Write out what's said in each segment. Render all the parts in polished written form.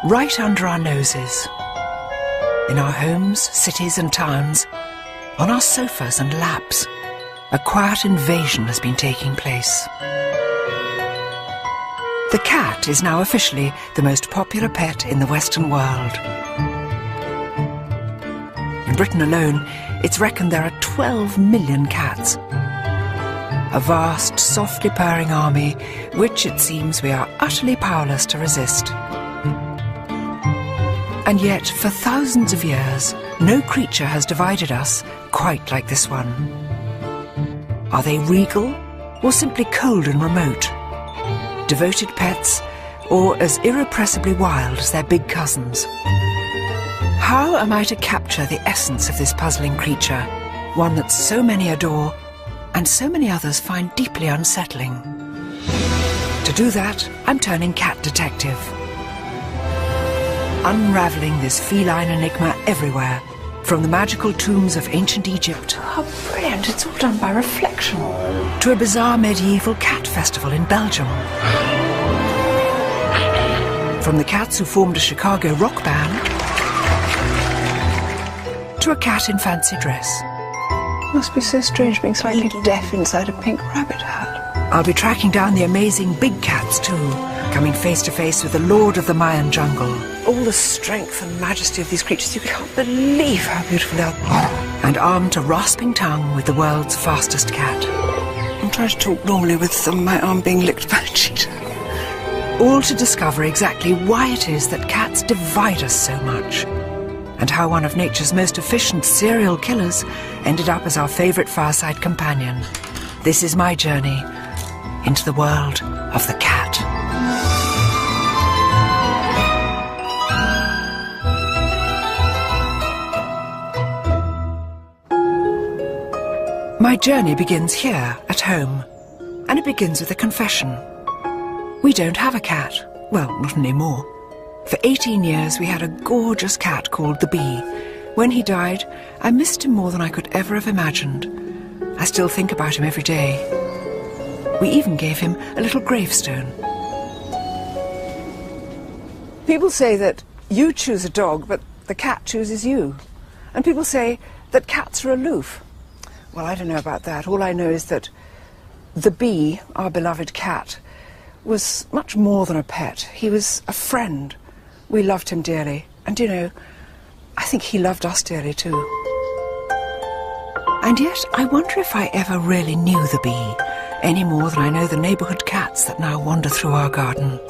right under our noses. In our homes, cities and towns, on our sofas and laps, a quiet invasion has been taking place. The cat is now officially the most popular pet in the Western world. In Britain alone, it's reckoned there are 12 million cats. A vast, softly purring army, which it seems we are utterly powerless to resist. And yet, for thousands of years, no creature has divided us quite like this one. Are they regal, or simply cold and remote? Devoted pets, or as irrepressibly wild as their big cousins? How am I to capture the essence of this puzzling creature, one that so many adore and so many others find deeply unsettling? To do that, I'm turning cat detective. Unravelling this feline enigma everywhere, from the magical tombs of ancient Egypt. How brilliant, it's all done by reflection. To a bizarre medieval cat festival in Belgium. From the cats who formed a Chicago rock band to a cat in fancy dress. Must be so strange being slightly deaf inside a pink rabbit hat. I'll be tracking down the amazing big cats too, coming face to face with the lord of the Mayan jungle. All the strength and majesty of these creatures, you can't believe how beautiful they are. And armed to rasping tongue with the world's fastest cat. I'm trying to talk normally with my arm being licked by a cheetah. All to discover exactly why it is that cats divide us so much, and how one of nature's most efficient serial killers ended up as our favourite fireside companion. This is my journey into the world of the cat. My journey begins here, at home, and it begins with a confession. We don't have a cat. Well, not anymore. For 18 years we had a gorgeous cat called the Bee. When he died, I missed him more than I could ever have imagined. I still think about him every day. We even gave him a little gravestone. People say that you choose a dog, but the cat chooses you. And people say that cats are aloof. Well, I don't know about that. All I know is that the Bee, our beloved cat, was much more than a pet. He was a friend. We loved him dearly. And, you know, I think he loved us dearly too. And yet, I wonder if I ever really knew the Bee, any more than I know the neighbourhood cats that now wander through our garden.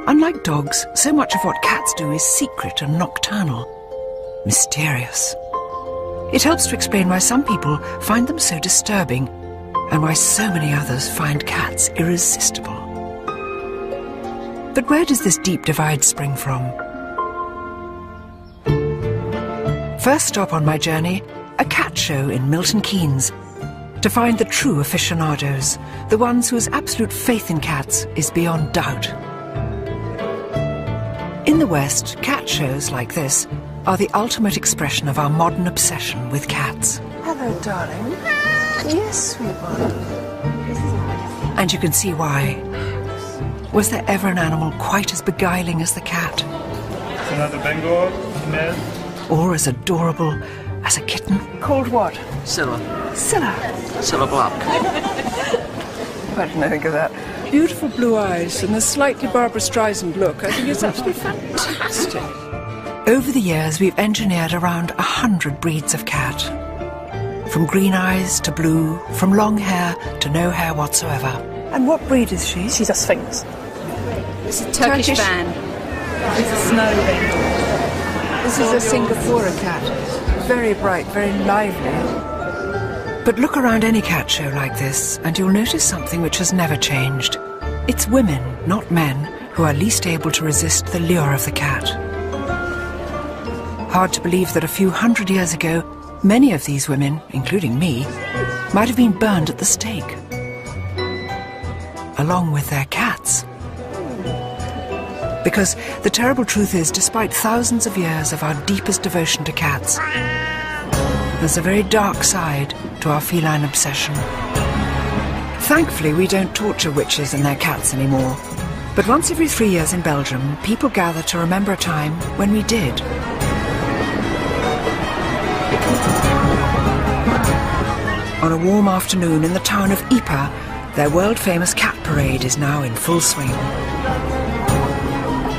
Unlike dogs, so much of what cats do is secret and nocturnal, mysterious. It helps to explain why some people find them so disturbing and why so many others find cats irresistible. But where does this deep divide spring from? First stop on my journey, a cat show in Milton Keynes, to find the true aficionados, the ones whose absolute faith in cats is beyond doubt. In the West, cat shows like this are the ultimate expression of our modern obsession with cats. Hello, darling. Yes, sweetheart. And you can see why. Was there ever an animal quite as beguiling as the cat? Another Bengal female. Or as adorable as a kitten? Called what? Scylla. Scylla. Scylla Black. I didn't think of that. Beautiful blue eyes and a slightly Barbara Streisand look. I think it's absolutely fantastic. Over the years, we've engineered around 100 breeds of cat. From green eyes to blue, from long hair to no hair whatsoever. And what breed is she? She's a Sphinx. It's a Turkish van. It's a snow van. This is a Singapore cat. Very bright, very lively. But look around any cat show like this, and you'll notice something which has never changed. It's women, not men, who are least able to resist the lure of the cat. Hard to believe that a few hundred years ago, many of these women, including me, might have been burned at the stake, along with their cats. Because the terrible truth is, despite thousands of years of our deepest devotion to cats, there's a very dark side to our feline obsession. Thankfully, we don't torture witches and their cats anymore. But once every 3 years in Belgium, people gather to remember a time when we did. On a warm afternoon in the town of Ypres, their world-famous cat parade is now in full swing.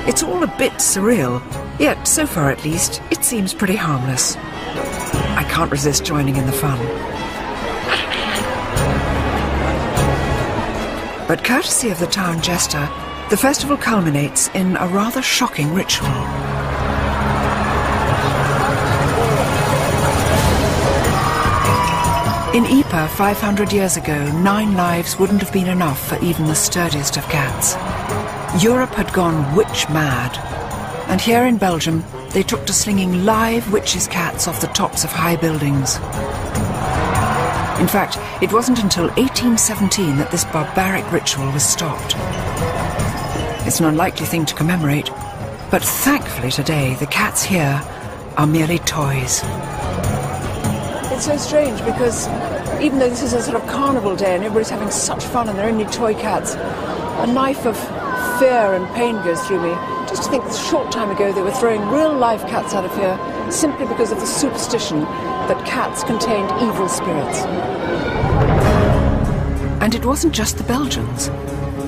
It's all a bit surreal, yet so far at least, it seems pretty harmless. I can't resist joining in the fun. But courtesy of the town jester, the festival culminates in a rather shocking ritual. In Ypres 500 years ago, 9 lives wouldn't have been enough for even the sturdiest of cats. Europe had gone witch mad, and here in Belgium they took to slinging live witches' cats off the tops of high buildings. In fact, it wasn't until 1817 that this barbaric ritual was stopped. It's an unlikely thing to commemorate, but thankfully today the cats here are merely toys. It's so strange because even though this is a sort of carnival day and everybody's having such fun and they're only toy cats, a knife of fear and pain goes through me. Just to think that a short time ago they were throwing real live cats out of here simply because of the superstition that cats contained evil spirits. And it wasn't just the Belgians.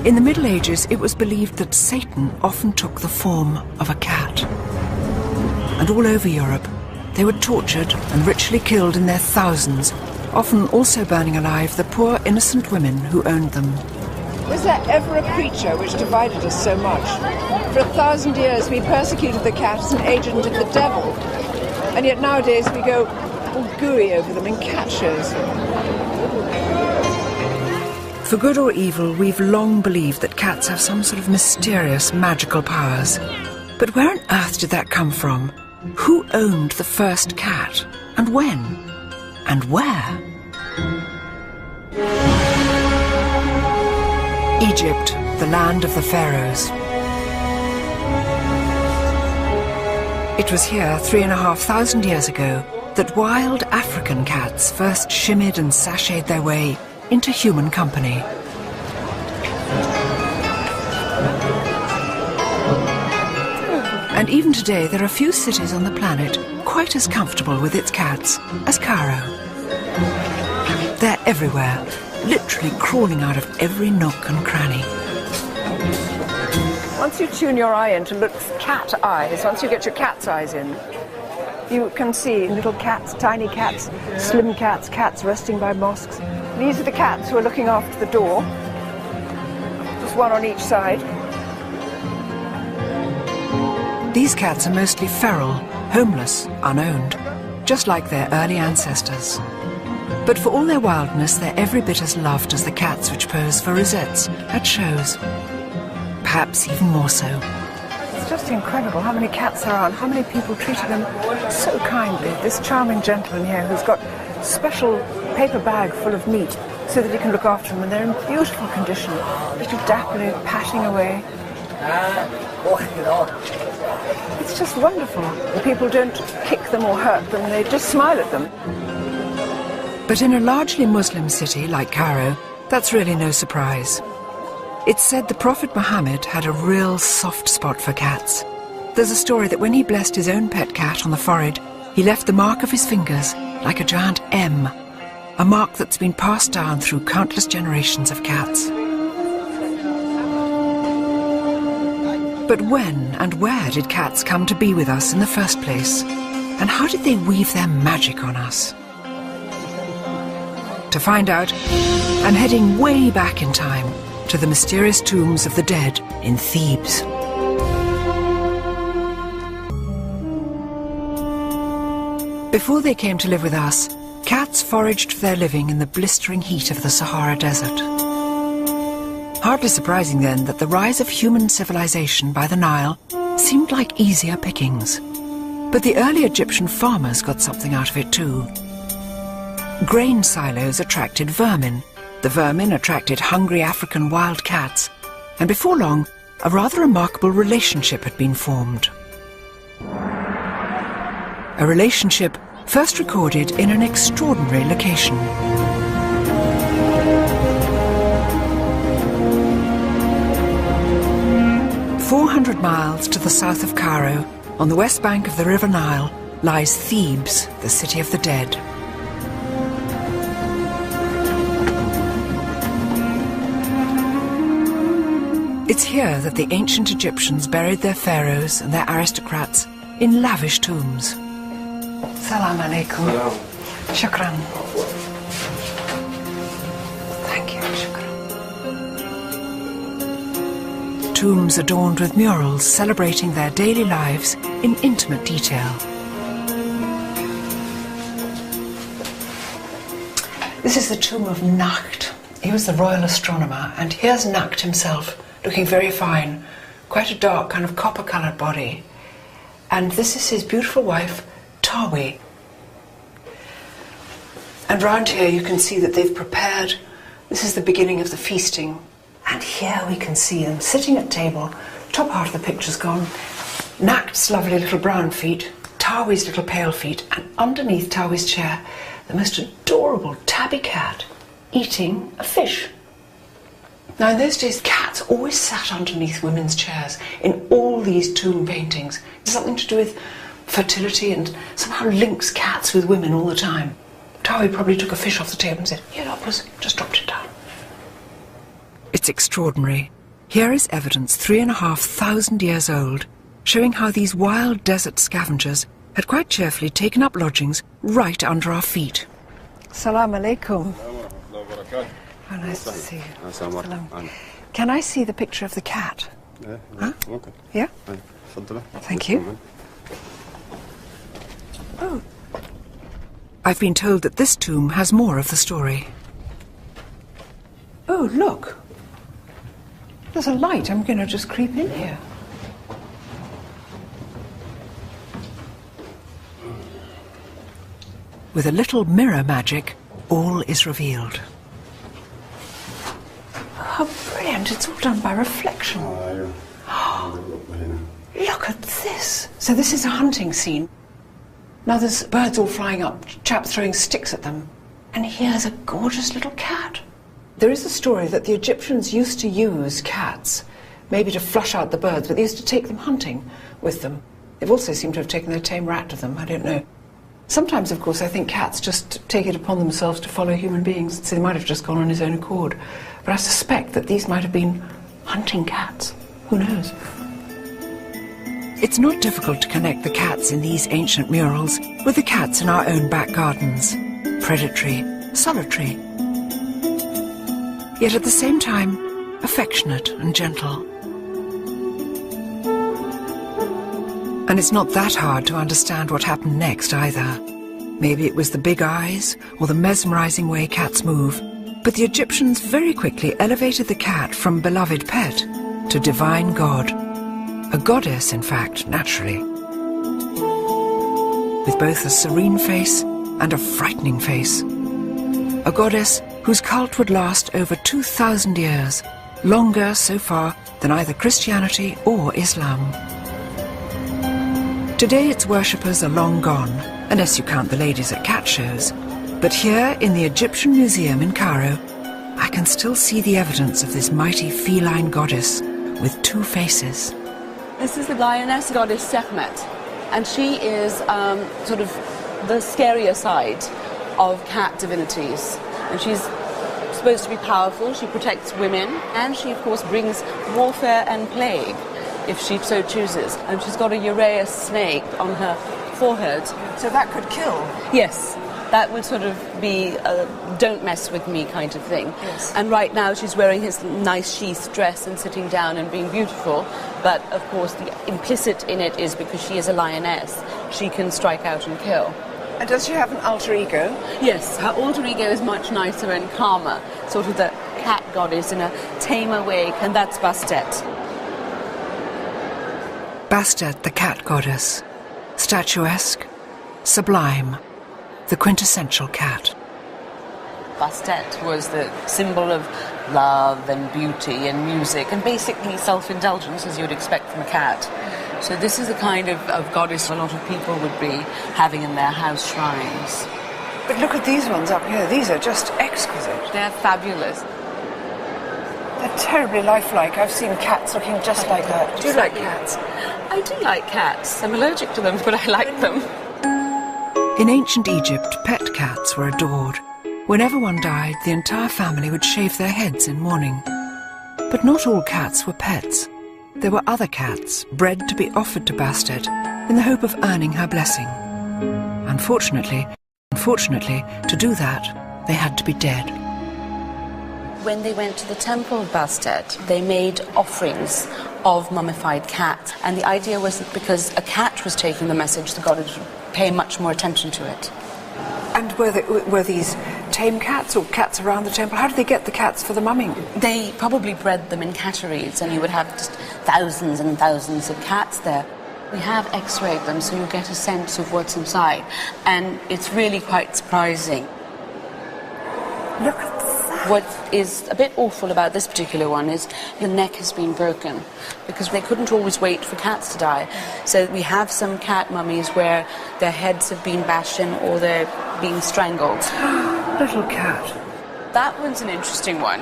In the Middle Ages, it was believed that Satan often took the form of a cat. And all over Europe, they were tortured and ritually killed in their thousands, often also burning alive the poor innocent women who owned them. Was there ever a creature which divided us so much? For 1,000 years we persecuted the cat as an agent of the devil, and yet nowadays we go all gooey over them in cat shows. For good or evil, we've long believed that cats have some sort of mysterious magical powers. But where on earth did that come from? Who owned the first cat? And when? And where? Egypt, the land of the pharaohs. It was here 3,500 years ago that wild African cats first shimmied and sashayed their way into human company. And even today there are few cities on the planet quite as comfortable with its cats as Cairo. They're everywhere, literally crawling out of every nook and cranny. Once you tune your eye in to look cat eyes, once you get your cat's eyes in, you can see little cats, tiny cats, slim cats, cats resting by mosques. These are the cats who are looking after the door, just one on each side. These cats are mostly feral, homeless, unowned, just like their early ancestors. But for all their wildness, they're every bit as loved as the cats which pose for rosettes at shows. Perhaps even more so. It's just incredible how many cats there are and how many people treated them so kindly. This charming gentleman here who's got a special paper bag full of meat so that he can look after them, and they're in beautiful condition, little dapperly patting away. It's just wonderful. The people don't kick them or hurt them, they just smile at them. But in a largely Muslim city like Cairo, that's really no surprise. It's said the Prophet Muhammad had a real soft spot for cats. There's a story that when he blessed his own pet cat on the forehead, he left the mark of his fingers like a giant M, a mark that's been passed down through countless generations of cats. But when and where did cats come to be with us in the first place? And how did they weave their magic on us? To find out, I'm heading way back in time to the mysterious tombs of the dead in Thebes. Before they came to live with us, cats foraged for their living in the blistering heat of the Sahara Desert. Hardly surprising then that the rise of human civilization by the Nile seemed like easier pickings. But the early Egyptian farmers got something out of it too. Grain silos attracted vermin. The vermin attracted hungry African wild cats. And before long, a rather remarkable relationship had been formed. A relationship first recorded in an extraordinary location. 400 miles to the south of Cairo, on the west bank of the River Nile, lies Thebes, the city of the dead. It's here that the ancient Egyptians buried their pharaohs and their aristocrats in lavish tombs. Salam alaikum. Shukran. Thank you, shukran. Tombs adorned with murals celebrating their daily lives in intimate detail. This is the tomb of Nacht. He was the royal astronomer, and here's Nacht himself, looking very fine, quite a dark kind of copper-coloured body. And this is his beautiful wife, Tawi. And round here you can see that they've prepared, this is the beginning of the feasting. And here we can see them sitting at table, top half of the picture's gone, Nacht's lovely little brown feet, Tawi's little pale feet, and underneath Tawi's chair, the most adorable tabby cat eating a fish. Now in those days, cats always sat underneath women's chairs in all these tomb paintings. It's something to do with fertility and somehow links cats with women all the time. Tawi probably took a fish off the table and said, "Here, Doppers," just dropped it down. It's extraordinary. Here is evidence 3,500 years old, showing how these wild desert scavengers had quite cheerfully taken up lodgings right under our feet. Salam alaikum. Oh, nice to see you. Salam. Can I see the picture of the cat? Huh? Okay. Yeah? Thank you. Oh. I've been told that this tomb has more of the story. Oh, look. There's a light. I'm going to just creep in here. With a little mirror magic, all is revealed. How brilliant. It's all done by reflection. Look at this. So this is a hunting scene. Now there's birds all flying up, chaps throwing sticks at them. And here's a gorgeous little cat. There is a story that the Egyptians used to use cats, maybe to flush out the birds, but they used to take them hunting with them. They've also seemed to have taken their tame rat with them, I don't know. Sometimes, of course, I think cats just take it upon themselves to follow human beings, so they might have just gone on his own accord. But I suspect that these might have been hunting cats. Who knows? It's not difficult to connect the cats in these ancient murals with the cats in our own back gardens. Predatory, solitary, yet at the same time affectionate and gentle. And it's not that hard to understand what happened next either. Maybe it was the big eyes or the mesmerizing way cats move, but the Egyptians very quickly elevated the cat from beloved pet to divine god. A goddess, in fact, naturally. With both a serene face and a frightening face. A goddess whose cult would last over 2,000 years, longer so far than either Christianity or Islam. Today its worshippers are long gone, unless you count the ladies at cat shows. But here in the Egyptian Museum in Cairo, I can still see the evidence of this mighty feline goddess with two faces. This is the lioness goddess Sekhmet, and she is sort of the scarier side of cat divinities. And she's supposed to be powerful, she protects women, and she of course brings warfare and plague, if she so chooses. And she's got a Uraeus snake on her forehead. So that could kill? Yes, that would sort of be a don't mess with me kind of thing. Yes. And right now she's wearing his nice sheath dress and sitting down and being beautiful, but of course the implicit in it is because she is a lioness, she can strike out and kill. And does she have an alter ego? Yes, her alter ego is much nicer and calmer, sort of the cat goddess in a tamer way, and that's Bastet. Bastet, the cat goddess. Statuesque, sublime, the quintessential cat. Bastet was the symbol of love and beauty and music and basically self-indulgence, as you would expect from a cat. So this is the kind of goddess a lot of people would be having in their house shrines. But look at these ones up here. These are just exquisite. They're fabulous. They're terribly lifelike. I've seen cats looking just like that. Do you like cats? I do like cats. I'm allergic to them, but I like them. In ancient Egypt, pet cats were adored. Whenever one died, the entire family would shave their heads in mourning. But not all cats were pets. There were other cats, bred to be offered to Bastet in the hope of earning her blessing. Unfortunately, to do that, they had to be dead. When they went to the temple of Bastet, they made offerings of mummified cats. And the idea was that because a cat was taking the message, the goddess would pay much more attention to it. And were these tame cats or cats around the temple? How did they get the cats for the mumming? They probably bred them in catteries, and you would have just thousands and thousands of cats there. We have x-rayed them, so you get a sense of what's inside. And it's really quite surprising. Look at that. What is a bit awful about this particular one is the neck has been broken because they couldn't always wait for cats to die. So we have some cat mummies where their heads have been bashed in or they're being strangled. Little cat. That one's an interesting one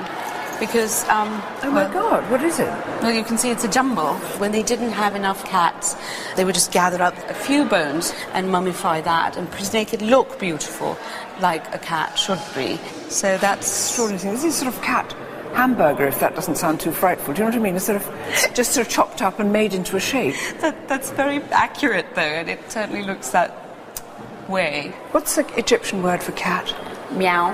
because... oh my God, what is it? Well, you can see it's a jumble. When they didn't have enough cats, they would just gather up a few bones and mummify that and make it look beautiful, like a cat should be. So that's... Extraordinary thing. This is sort of cat hamburger, if that doesn't sound too frightful. Do you know what I mean? It's sort of just sort of chopped up and made into a shape. That's very accurate, though, and it certainly looks that way. What's the Egyptian word for cat? Meow.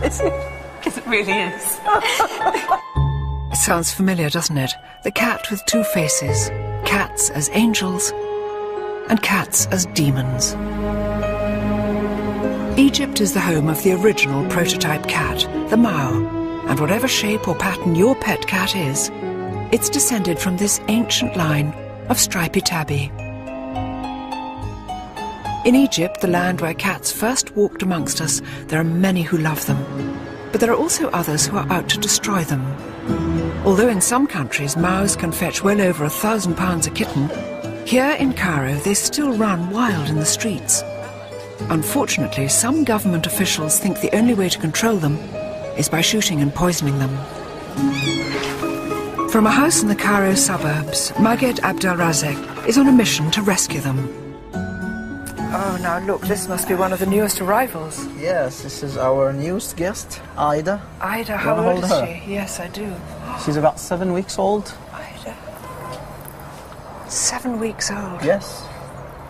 Is it? Because it really is. It sounds familiar, doesn't it? The cat with two faces. Cats as angels and cats as demons. Egypt is the home of the original prototype cat, the Mao, and whatever shape or pattern your pet cat is, it's descended from this ancient line of stripy tabby. In Egypt, the land where cats first walked amongst us, there are many who love them, but there are also others who are out to destroy them. Although in some countries Maos can fetch well over £1,000 a kitten, here in Cairo they still run wild in the streets. Unfortunately, some government officials think the only way to control them is by shooting and poisoning them. From a house in the Cairo suburbs, Maged Abdelrazek is on a mission to rescue them. Oh, now look, this must be one of the newest arrivals. Yes, this is our newest guest, Ida. Ida, You how wanna old hold is her? she? Yes, I do. She's about 7 weeks old. Ida. 7 weeks old. Yes.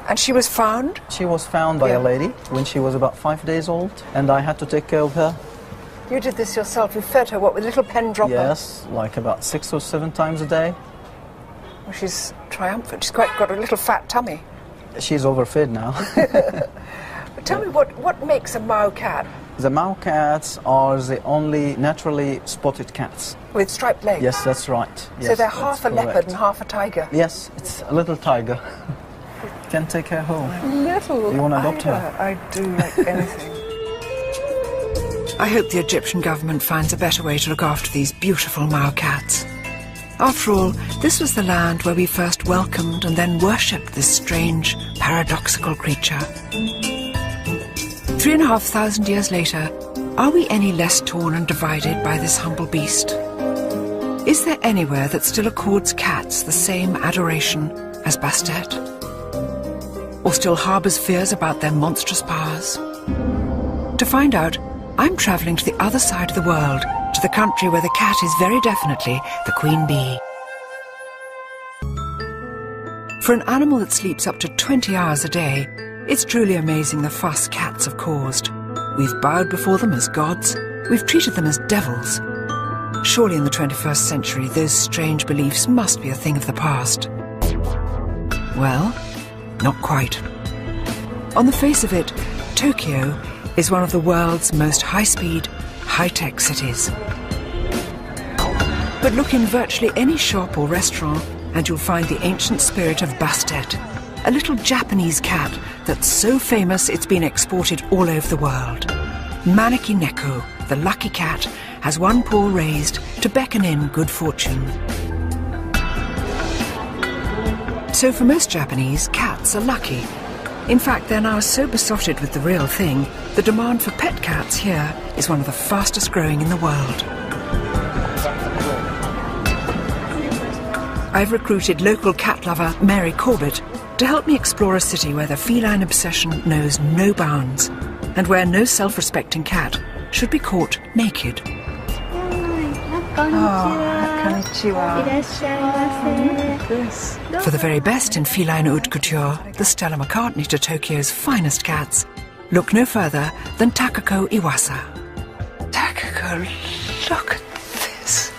And she was found? She was found by Yeah. a lady when she was about 5 days old, and I had to take care of her. You did this yourself. You fed her, what, with a little pen dropper? Yes, like about 6 or 7 times a day. Well, she's triumphant. She's quite got a little fat tummy. She's overfed now. But tell me, what makes a Mao cat The Mao cats are the only naturally spotted cats. with striped legs? Yes, that's right. So Yes, they're that's half a correct. leopard and half a tiger. Yes, it's a little tiger. Can take her home. Little You wanna adopt Ida. her? I do like anything. I hope the Egyptian government finds a better way to look after these beautiful Mao cats. After all, this was the land where we first welcomed and then worshipped this strange, paradoxical creature. 3,500 years later, are we any less torn and divided by this humble beast? Is there anywhere that still accords cats the same adoration as Bastet? Or still harbours fears about their monstrous powers? To find out, I'm travelling to the other side of the world, to the country where the cat is very definitely the queen bee. For an animal that sleeps up to 20 hours a day, it's truly amazing the fuss cats have caused. We've bowed before them as gods, we've treated them as devils. Surely in the 21st century, those strange beliefs must be a thing of the past. Well, not quite. On the face of it, Tokyo is one of the world's most high-speed, high-tech cities. But look in virtually any shop or restaurant and you'll find the ancient spirit of Bastet, a little Japanese cat that's so famous it's been exported all over the world. Maneki Neko, the lucky cat, has one paw raised to beckon in good fortune. So for most Japanese, cats are lucky. In fact, they're now so besotted with the real thing the demand for pet cats here is one of the fastest growing in the world. I've recruited local cat lover Mary Corbett to help me explore a city where the feline obsession knows no bounds and where no self-respecting cat should be caught naked. For the very best in feline haute couture, the Stella McCartney to Tokyo's finest cats, look no further than Takako Iwasa. Takako, look at this.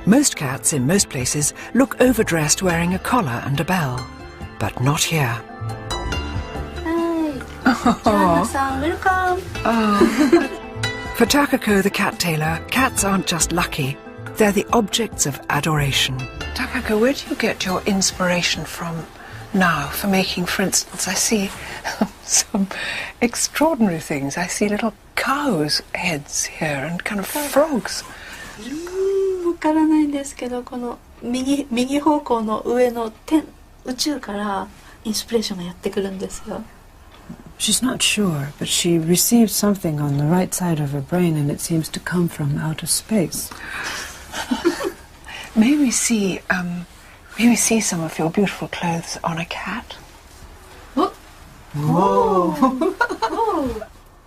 Most cats in most places look overdressed wearing a collar and a bell, but not here. For Takako the cat tailor, cats aren't just lucky, they're the objects of adoration. Takako, where do you get your inspiration from now for making, for instance, I see some extraordinary things. I see little cows' heads here and kind of frogs. わからないんですけど、この右方向の上の宇宙からインスピレーションがやってくるんですよ。 She's not sure, but she received something on the right side of her brain and it seems to come from outer space. May we see some of your beautiful clothes on a cat? Whoa!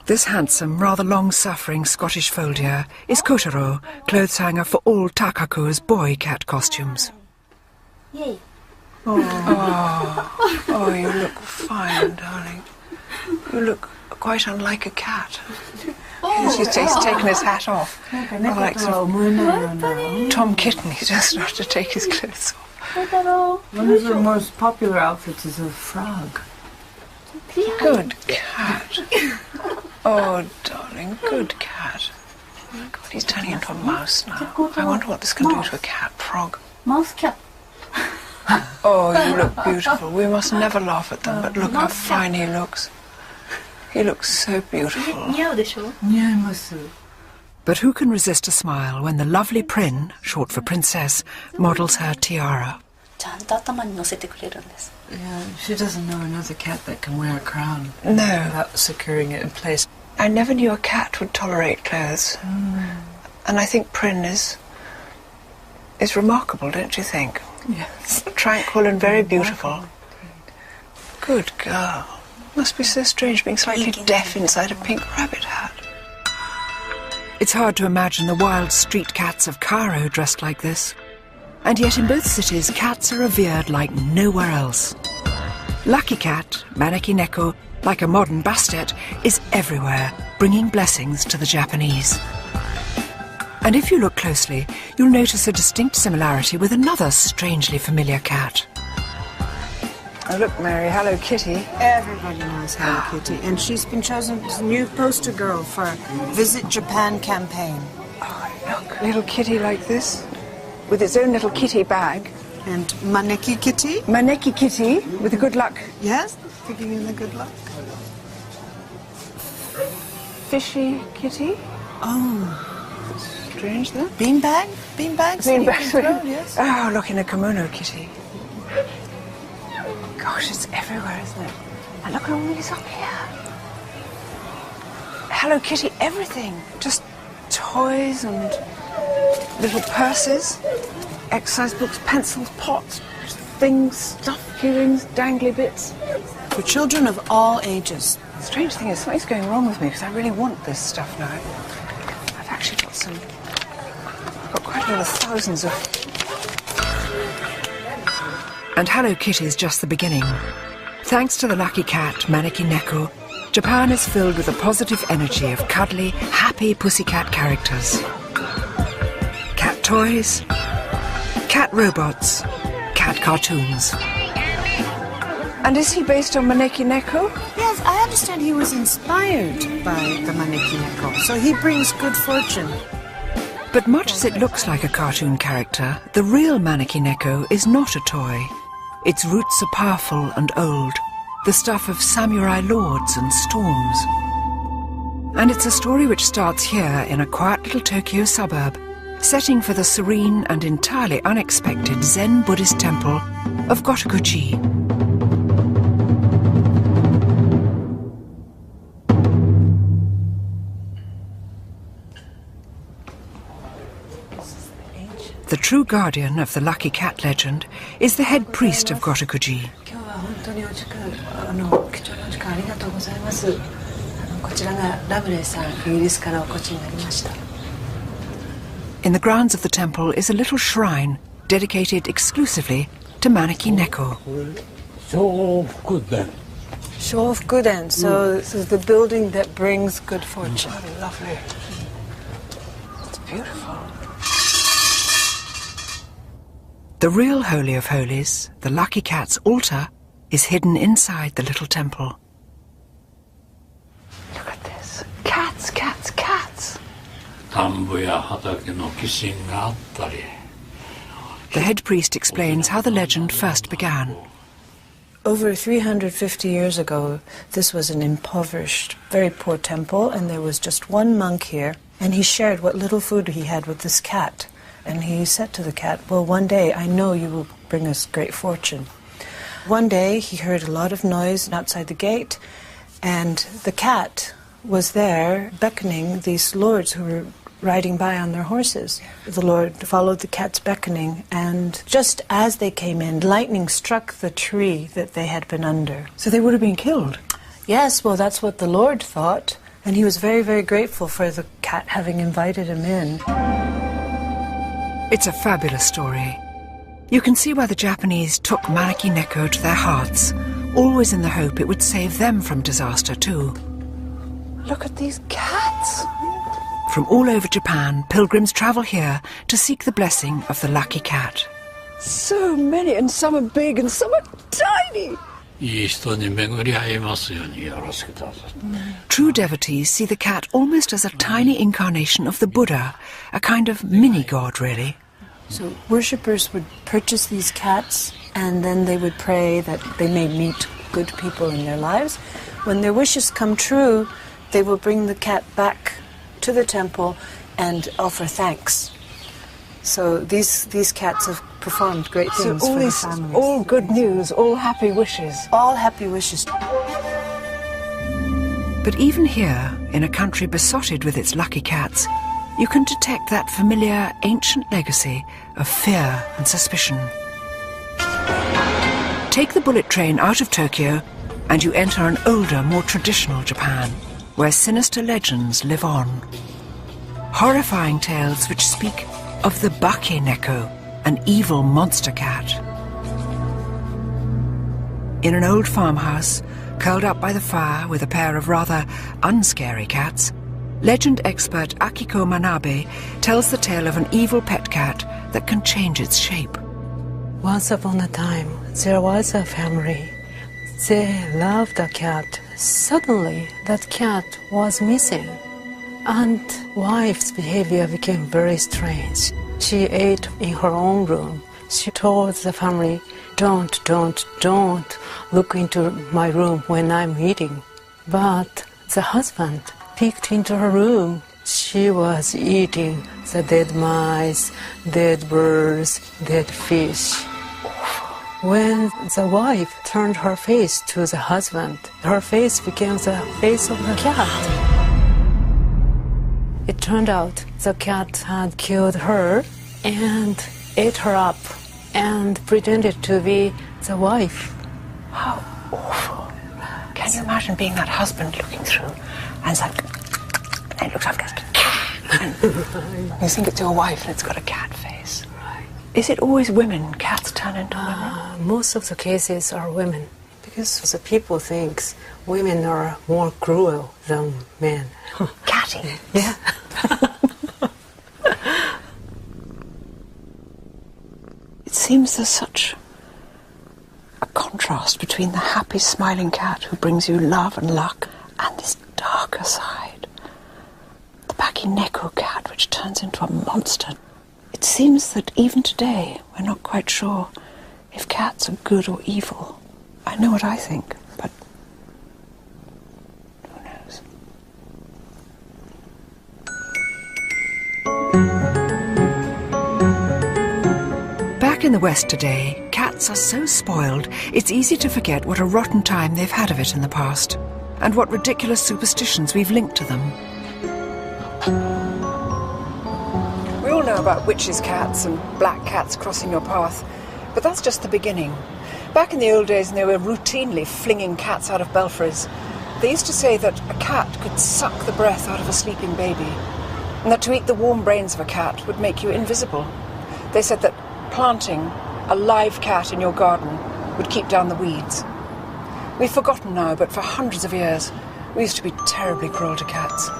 This handsome, rather long-suffering Scottish foldier is Kotaro, clothes hanger for all Takako's boy cat costumes. Yay! Oh, you look fine, darling. You look quite unlike a cat. He's taken his hat off. Rather like some Tom Kitten. He just started to take his clothes off. One of the most popular outfits is a frog. Good cat. Oh, darling, good cat. Oh my God, he's turning into a mouse now. I wonder what this can do to a cat. Frog. Mouse cat. Oh, you look beautiful. We must never laugh at them, but look how fine he looks. He looks so beautiful. 似合うでしょ? But who can resist a smile when the lovely Prin, short for princess, models her tiara? ちゃんと頭に乗せてくれるんです。 Yeah, she doesn't know another cat that can wear a crown No. without securing it in place. I never knew a cat would tolerate clothes. And I think Prin is remarkable, don't you think? Yes. Tranquil and very beautiful. Good girl. Must be so strange being slightly deaf inside a pink rabbit hat. It's hard to imagine the wild street cats of Cairo dressed like this. And yet in both cities, cats are revered like nowhere else. Lucky Cat, Maneki Neko, like a modern Bastet, is everywhere, bringing blessings to the Japanese. And if you look closely, you'll notice a distinct similarity with another strangely familiar cat. Oh, look, Mary, Hello Kitty. Everybody knows Hello Kitty, and she's been chosen as the new poster girl for Visit Japan campaign. Oh, look, little kitty like this, with its own little kitty bag. And Maneki Kitty. Maneki Kitty, with the good luck. Yes, picking in the good luck. Fishy Kitty. Oh. Strange, that. Beanbag? Beanbags? Beanbag. Yes. Oh, look, in a kimono kitty. Gosh, it's everywhere, isn't it? And look at all these up here. Hello Kitty, everything. Just toys and little purses, exercise books, pencils, pots, things, stuff, earrings, dangly bits. For children of all ages. The strange thing is, something's going wrong with me because I really want this stuff now. I've actually got I've got quite a lot of thousands of... And Hello Kitty's just the beginning. Thanks to the Lucky Cat, Maneki Neko, Japan is filled with the positive energy of cuddly, happy pussycat characters. Cat toys, cat robots, cat cartoons. And is he based on Maneki Neko? Yes, I understand he was inspired by the Maneki Neko, so he brings good fortune. But much as it looks like a cartoon character, the real Maneki Neko is not a toy. Its roots are powerful and old, the stuff of samurai lords and storms. And it's a story which starts here in a quiet little Tokyo suburb, setting for the serene and entirely unexpected Zen Buddhist temple of Gotokuchi. The true guardian of the lucky cat legend is the head priest of Gotokuji. In the grounds of the temple is a little shrine dedicated exclusively to Maneki Neko. Shofukuden, so this is the building that brings good fortune. Oh, lovely. It's beautiful. The real Holy of Holies, the lucky cat's altar, is hidden inside the little temple. Look at this. Cats, cats, cats. The head priest explains how the legend first began. Over 350 years ago, this was an impoverished, very poor temple, and there was just one monk here, and he shared what little food he had with this cat. And he said to the cat, well, one day I know you will bring us great fortune. One day he heard a lot of noise outside the gate, and the cat was there beckoning these lords who were riding by on their horses. The Lord followed the cat's beckoning, and just as they came in, lightning struck the tree that they had been under. So they would have been killed? Yes, well, that's what the Lord thought, and he was very, very grateful for the cat having invited him in. It's a fabulous story. You can see why the Japanese took Maneki Neko to their hearts, always in the hope it would save them from disaster too. Look at these cats. From all over Japan, pilgrims travel here to seek the blessing of the lucky cat. So many, and some are big and some are tiny. True devotees see the cat almost as a tiny incarnation of the Buddha, a kind of mini-god, really. So worshippers would purchase these cats, and then they would pray that they may meet good people in their lives. When their wishes come true, they will bring the cat back to the temple and offer thanks. So these cats have performed great things for the families. All good news, all happy wishes. All happy wishes. But even here, in a country besotted with its lucky cats, you can detect that familiar ancient legacy of fear and suspicion. Take the bullet train out of Tokyo and you enter an older, more traditional Japan, where sinister legends live on. Horrifying tales which speak of the Bake Neko, an evil monster cat. In an old farmhouse, curled up by the fire with a pair of rather unscary cats, legend expert Akiko Manabe tells the tale of an evil pet cat that can change its shape. Once upon a time, there was a family. They loved a cat. Suddenly, that cat was missing, and wife's behavior became very strange. She ate in her own room. She told the family, don't look into my room when I'm eating. But the husband peeked into her room. She was eating the dead mice, dead birds, dead fish. When the wife turned her face to the husband, her face became the face of the cat. It turned out the cat had killed her and ate her up and pretended to be the wife. How awful. Can you imagine being that husband looking through and it's like, and it looks like a cat. And you think it's your wife and it's got a cat face. Is it always women cats turn into women? Most of the cases are women, because the people think women are more cruel than men. Catty. Yeah. It seems there's such a contrast between the happy, smiling cat who brings you love and luck and this darker side. The Bake Neko cat, which turns into a monster. It seems that even today, we're not quite sure if cats are good or evil. I know what I think, but who knows? Back in the West today, cats are so spoiled, it's easy to forget what a rotten time they've had of it in the past, and what ridiculous superstitions we've linked to them. We all all know about witches' cats and black cats crossing your path, but that's just the beginning. Back in the old days, when they were routinely flinging cats out of belfries, they used to say that a cat could suck the breath out of a sleeping baby, and that to eat the warm brains of a cat would make you invisible. They said that planting a live cat in your garden would keep down the weeds. We've forgotten now, but for hundreds of years, we used to be terribly cruel to cats.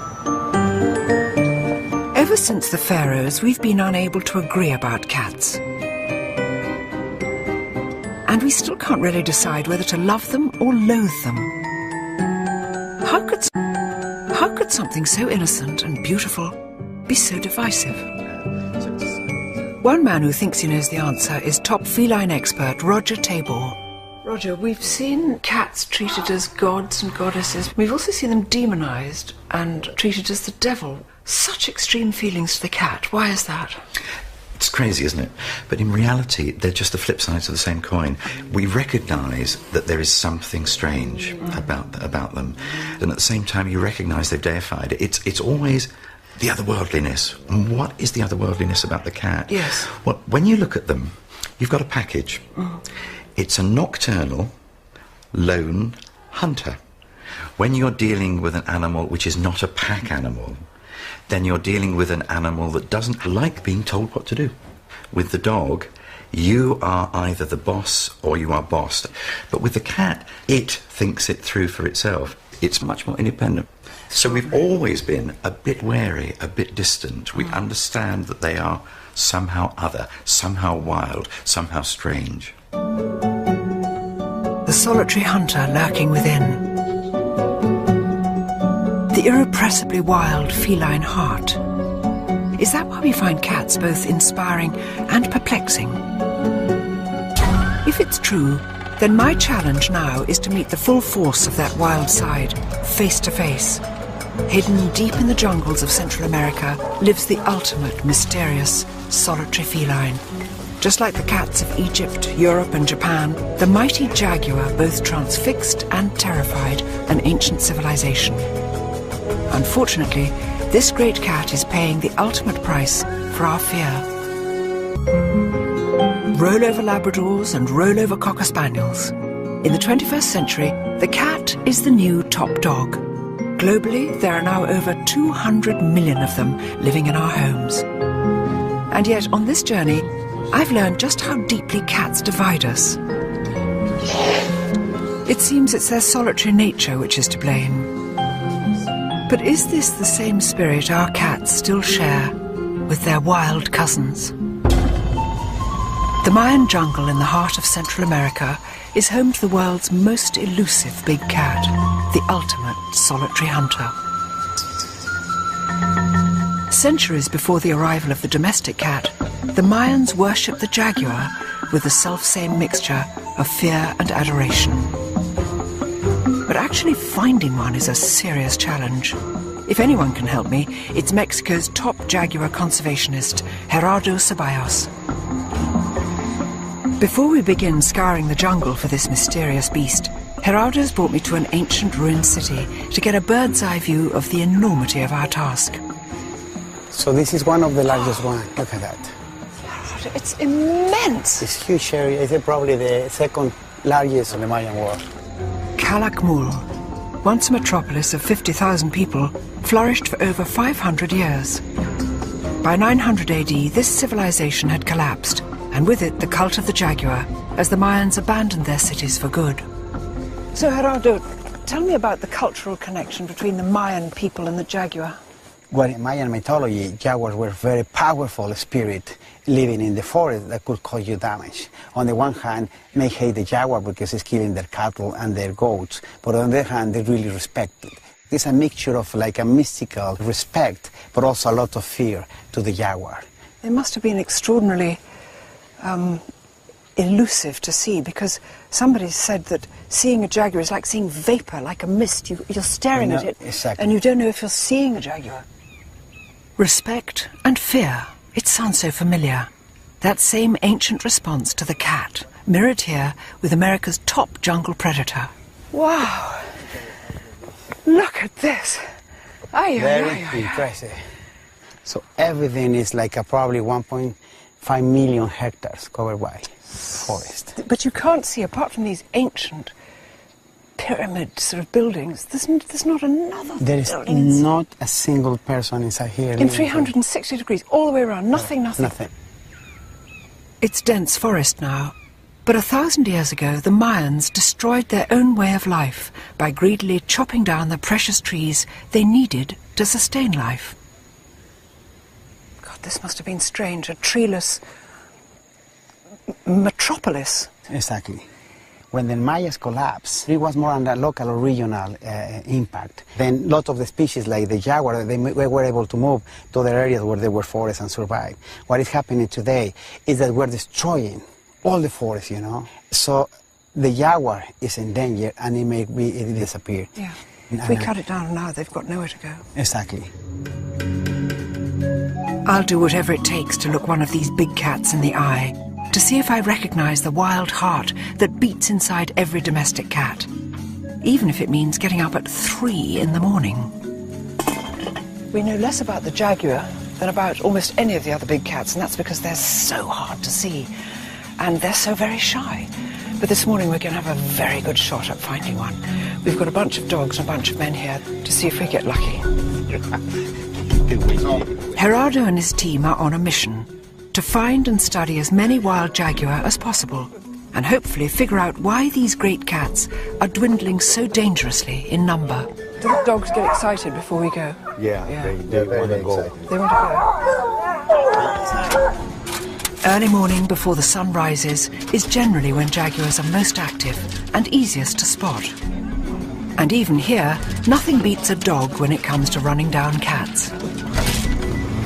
Ever since the pharaohs, we've been unable to agree about cats. And we still can't really decide whether to love them or loathe them. How could something so innocent and beautiful be so divisive? One man who thinks he knows the answer is top feline expert Roger Tabor. Roger, we've seen cats treated as gods and goddesses. We've also seen them demonised and treated as the devil. Such extreme feelings to the cat. Why is that? It's crazy, isn't it? But in reality, they're just the flip sides of the same coin. We recognise that there is something strange about them, and at the same time, you recognise they've deified it. It's always the otherworldliness. And what is the otherworldliness about the cat? Yes. Well, when you look at them, you've got a package. It's a nocturnal, lone hunter. When you're dealing with an animal which is not a pack animal, then you're dealing with an animal that doesn't like being told what to do. With the dog, you are either the boss or you are bossed. But with the cat, it thinks it through for itself. It's much more independent. So we've always been a bit wary, a bit distant. We understand that they are somehow other, somehow wild, somehow strange. The solitary hunter lurking within. The irrepressibly wild feline heart. Is that why we find cats both inspiring and perplexing? If it's true, then my challenge now is to meet the full force of that wild side, face to face. Hidden deep in the jungles of Central America lives the ultimate mysterious, solitary feline. Just like the cats of Egypt, Europe and Japan, the mighty jaguar both transfixed and terrified an ancient civilization. Unfortunately, this great cat is paying the ultimate price for our fear. Rollover Labradors and rollover Cocker Spaniels. In the 21st century, the cat is the new top dog. Globally, there are now over 200 million of them living in our homes. And yet, on this journey, I've learned just how deeply cats divide us. It seems it's their solitary nature which is to blame. But is this the same spirit our cats still share with their wild cousins? The Mayan jungle in the heart of Central America is home to the world's most elusive big cat, the ultimate solitary hunter. Centuries before the arrival of the domestic cat, the Mayans worshipped the jaguar with the self-same mixture of fear and adoration. But actually finding one is a serious challenge. If anyone can help me, it's Mexico's top jaguar conservationist, Gerardo Ceballos. Before we begin scouring the jungle for this mysterious beast, Gerardo's brought me to an ancient ruined city to get a bird's eye view of the enormity of our task. So this is one of the largest ones. Look at that. Gerardo, it's immense. It's huge area. It's probably the second largest in the Mayan world. Calakmul, once a metropolis of 50,000 people, flourished for over 500 years. By 900 AD, this civilization had collapsed, and with it the cult of the jaguar, as the Mayans abandoned their cities for good. So, Gerardo, tell me about the cultural connection between the Mayan people and the jaguar. Well, in Mayan mythology, jaguars were very powerful spirit living in the forest that could cause you damage. On the one hand, may hate the jaguar because it's killing their cattle and their goats, but on the other hand, they really respect it. It's a mixture of like a mystical respect, but also a lot of fear to the jaguar. They must have been extraordinarily elusive to see, because somebody said that seeing a jaguar is like seeing vapor, like a mist. You're staring at it, exactly. And you don't know if you're seeing a jaguar. Respect and fear. It sounds so familiar. That same ancient response to the cat, mirrored here with America's top jungle predator. Wow! Look at this. Very impressive. So everything is like probably 1.5 million hectares covered by forest. But you can't see, apart from these ancient pyramid sort of buildings, there's not another There is building not a single person inside here. in 360 degrees, all the way around, nothing. Nothing. It's dense forest now, but 1,000 years ago the Mayans destroyed their own way of life by greedily chopping down the precious trees they needed to sustain life. God, this must have been strange, a treeless metropolis. Exactly. When the Mayas collapsed, it was more on the local or regional impact. Then lots of the species, like the jaguar, they were able to move to other areas where there were forests and survive. What is happening today is that we're destroying all the forests, you know. So the jaguar is in danger and it disappear. Yeah. If we cut it down now, they've got nowhere to go. Exactly. I'll do whatever it takes to look one of these big cats in the eye, to see if I recognize the wild heart that beats inside every domestic cat, even if it means getting up at 3 in the morning. We know less about the jaguar than about almost any of the other big cats, and that's because they're so hard to see, and they're so very shy. But this morning we're going to have a very good shot at finding one. We've got a bunch of dogs and a bunch of men here to see if we get lucky. Gerardo and his team are on a mission to find and study as many wild jaguar as possible, and hopefully figure out why these great cats are dwindling so dangerously in number. Do the dogs get excited before we go? Yeah. They want to go. They want to go. Early morning before the sun rises is generally when jaguars are most active and easiest to spot. And even here, nothing beats a dog when it comes to running down cats.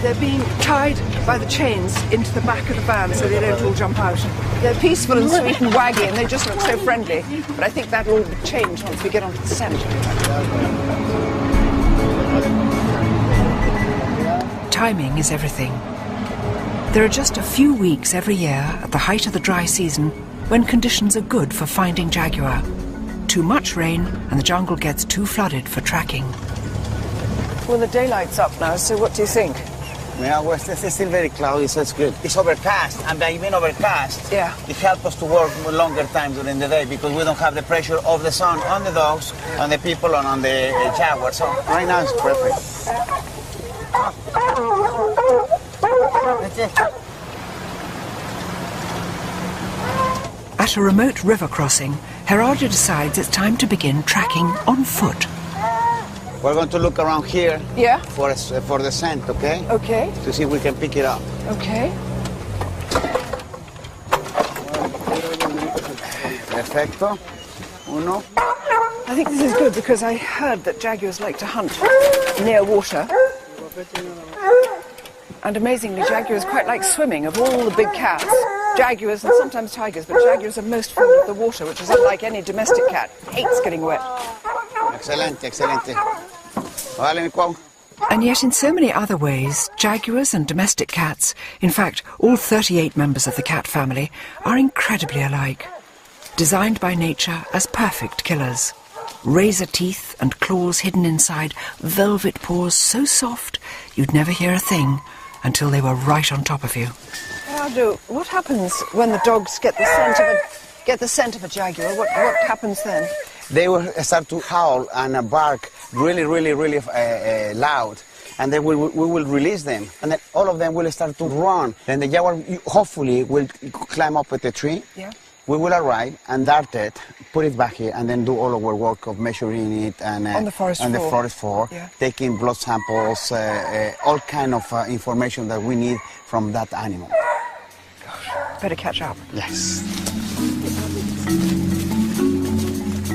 They're being tied by the chains into the back of the van so they don't all jump out. They're peaceful and sweet and waggy, and they just look so friendly. But I think that'll all change once we get onto the scent. Timing is everything. There are just a few weeks every year at the height of the dry season when conditions are good for finding jaguar. Too much rain and the jungle gets too flooded for tracking. Well, the daylight's up now, so what do you think? Yeah, well, it's still very cloudy, so it's good. It's overcast, and by being overcast, yeah, it helps us to work longer time during the day because we don't have the pressure of the sun on the dogs, on the people, and on the jaguar. So right now it's perfect. That's it. At a remote river crossing, Gerardo decides it's time to begin tracking on foot. We're going to look around here, yeah, for the scent, okay? Okay. To see if we can pick it up. Okay. Perfecto. Uno. I think this is good because I heard that jaguars like to hunt near water. And amazingly, jaguars quite like swimming. Of all the big cats, jaguars and sometimes tigers, but jaguars are most fond of the water, which is unlike any domestic cat. Hates getting wet. Excelente, excelente. Vale, mi cuau. And yet in so many other ways, jaguars and domestic cats, in fact all 38 members of the cat family, are incredibly alike. Designed by nature as perfect killers. Razor teeth and claws hidden inside, velvet paws so soft you'd never hear a thing until they were right on top of you. Gerardo, what happens when the dogs get the scent of a jaguar? What happens then? They will start to howl and bark really loud, and then we will release them, and then all of them will start to run. Then the jaguar hopefully will climb up at the tree. Yeah. We will arrive and dart it, put it back here, and then do all our work of measuring it and on the forest floor, yeah, taking blood samples, all kind of information that we need from that animal. Gosh, better catch up. Yes.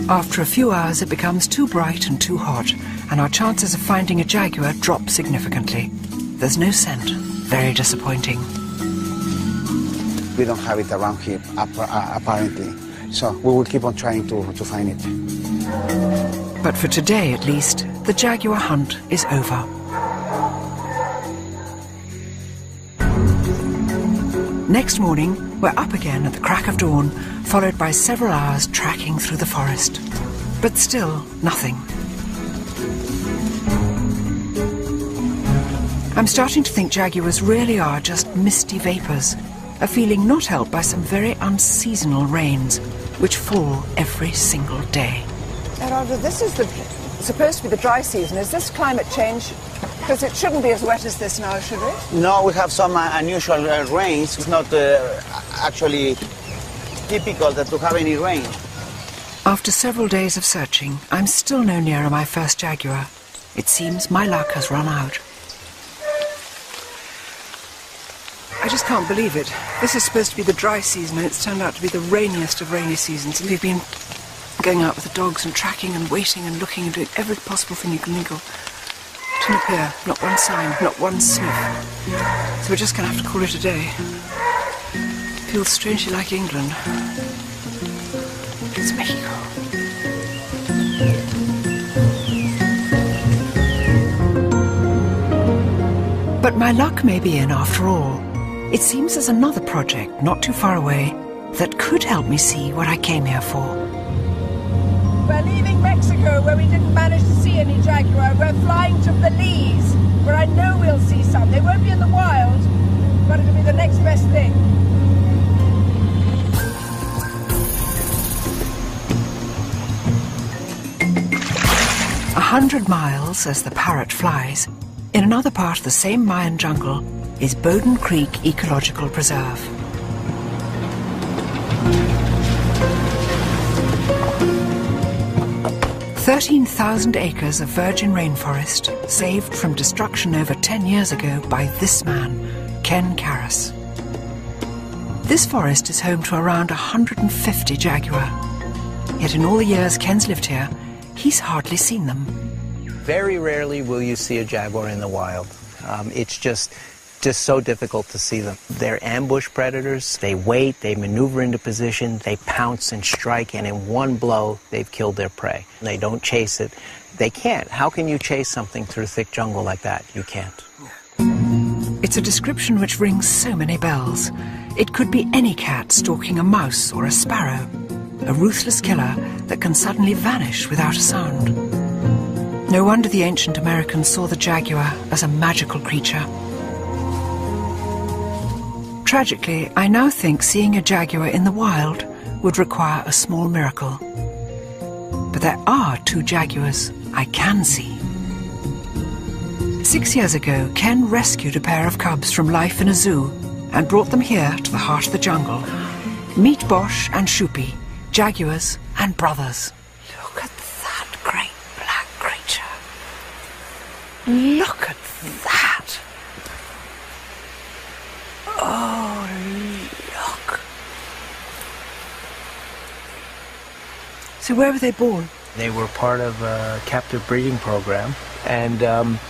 After a few hours, it becomes too bright and too hot, and our chances of finding a jaguar drop significantly. There's no scent. Very disappointing. We don't have it around here, apparently. So we will keep on trying to find it. But for today, at least, the jaguar hunt is over. Next morning, we're up again at the crack of dawn, followed by several hours tracking through the forest. But still, nothing. I'm starting to think jaguars really are just misty vapours, a feeling not helped by some very unseasonal rains, which fall every single day. Now, Roger, this is supposed to be the dry season. Is this climate change? Because it shouldn't be as wet as this now, should it? No, we have some unusual rains. It's not actually typical to have any rain. After several days of searching, I'm still no nearer my first jaguar. It seems my luck has run out. I just can't believe it. This is supposed to be the dry season, and it's turned out to be the rainiest of rainy seasons. And we've been going out with the dogs and tracking and waiting and looking and doing every possible thing you can think of. Didn't appear, not one sign, not one sniff. So we're just going to have to call it a day. Feels strangely like England. It's Mexico. But my luck may be in after all. It seems there's another project not too far away that could help me see what I came here for. We're leaving Mexico, where we didn't manage to see any jaguar. We're flying to Belize, where I know we'll see some. They won't be in the wild, but it'll be the next best thing. a 100 miles as the parrot flies, in another part of the same Mayan jungle, is Bowden Creek Ecological Preserve. "13,000 acres of virgin rainforest saved from destruction over 10 years ago by this man, Ken Karras. This forest is home to around 150 jaguar. Yet in all the years Ken's lived here, he's hardly seen them. Very rarely will you see a jaguar in the wild. It's just so difficult to see them. They're ambush predators. They wait, they maneuver into position, they pounce and strike, and in one blow, they've killed their prey. They don't chase it. They can't. How can you chase something through thick jungle like that? You can't. It's a description which rings so many bells. It could be any cat stalking a mouse or a sparrow, a ruthless killer that can suddenly vanish without a sound. No wonder the ancient Americans saw the jaguar as a magical creature. Tragically, I now think seeing a jaguar in the wild would require a small miracle. But there are 2 jaguars I can see. 6 years ago, Ken rescued a pair of cubs from life in a zoo and brought them here to the heart of the jungle. Meet Bosch and Shupi, jaguars and brothers. Look at that great black creature. Look at that. Oh, look. So where were they born? They were part of a captive breeding program, and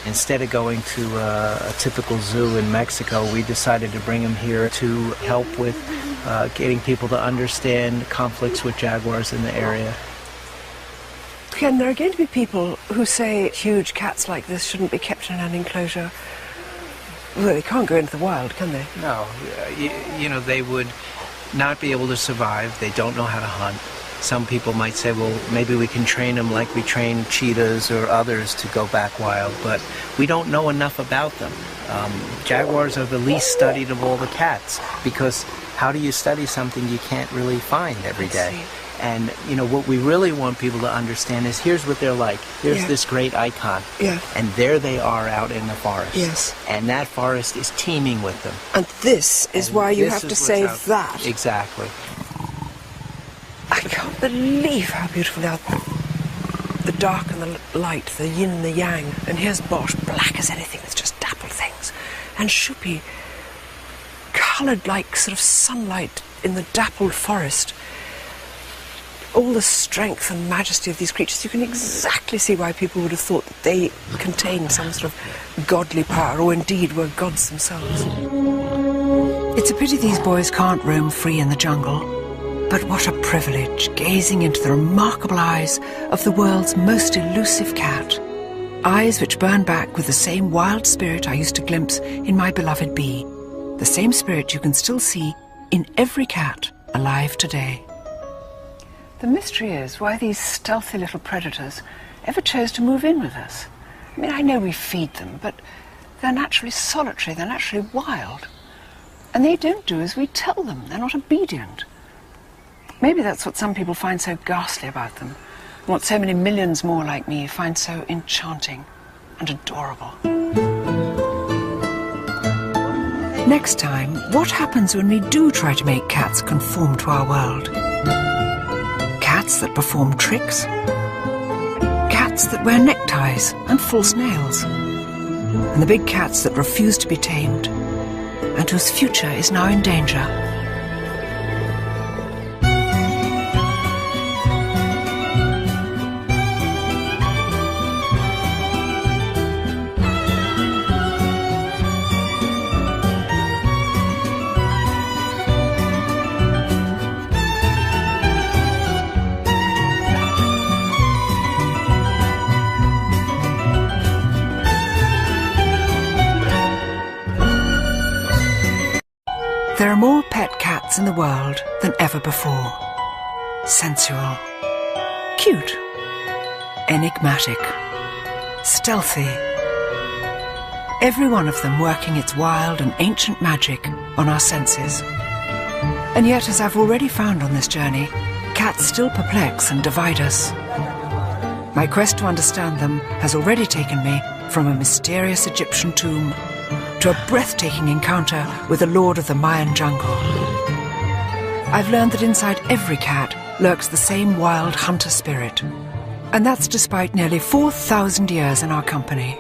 instead of going to a typical zoo in Mexico, we decided to bring them here to help with getting people to understand conflicts with jaguars in the area. Ken, there are going to be people who say huge cats like this shouldn't be kept in an enclosure. Well, they can't go into the wild, can they? No, you know, they would not be able to survive. They don't know how to hunt. Some people might say, well, maybe we can train them like we train cheetahs or others to go back wild, but we don't know enough about them. Jaguars are the least studied of all the cats, because how do you study something you can't really find every day? And, you know, what we really want people to understand is here's what they're like. Here's this great icon. Yeah. And there they are out in the forest. Yes. And that forest is teeming with them. And this is why you have to save that. Exactly. I can't believe how beautiful they are. The dark and the light, the yin and the yang. And here's Bosch, black as anything, with just dappled things. And Shupi, coloured like sort of sunlight in the dappled forest. All the strength and majesty of these creatures, you can exactly see why people would have thought that they contained some sort of godly power, or indeed were gods themselves. It's a pity these boys can't roam free in the jungle. But what a privilege, gazing into the remarkable eyes of the world's most elusive cat. Eyes which burn back with the same wild spirit I used to glimpse in my beloved bee. The same spirit you can still see in every cat alive today. The mystery is why these stealthy little predators ever chose to move in with us. I mean, I know we feed them, but They're naturally solitary, they're naturally wild. And they don't do as we tell them, they're not obedient. Maybe that's what some people find so ghastly about them, and what so many millions more like me find so enchanting and adorable. Next time, what happens when we do try to make cats conform to our world? Cats that perform tricks? Cats that wear neckties and false nails? And the big cats that refuse to be tamed, and whose future is now in danger? There are more pet cats in the world than ever before. Sensual, cute, enigmatic, stealthy. Every one of them working its wild and ancient magic on our senses. And yet, as I've already found on this journey, cats still perplex and divide us. My quest to understand them has already taken me from a mysterious Egyptian tomb to a breathtaking encounter with the lord of the Mayan jungle. I've learned that inside every cat lurks the same wild hunter spirit, and that's despite nearly 4,000 years in our company.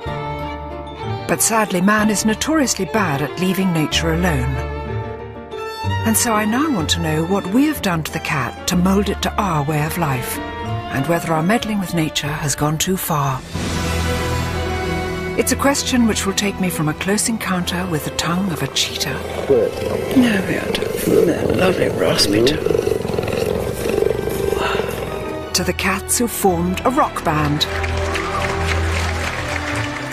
But sadly, man is notoriously bad at leaving nature alone. And so I now want to know what we have done to the cat to mould it to our way of life, and whether our meddling with nature has gone too far. It's a question which will take me from a close encounter with the tongue of a cheetah. There we are, from that lovely raspy tongue, to the cats who formed a rock band.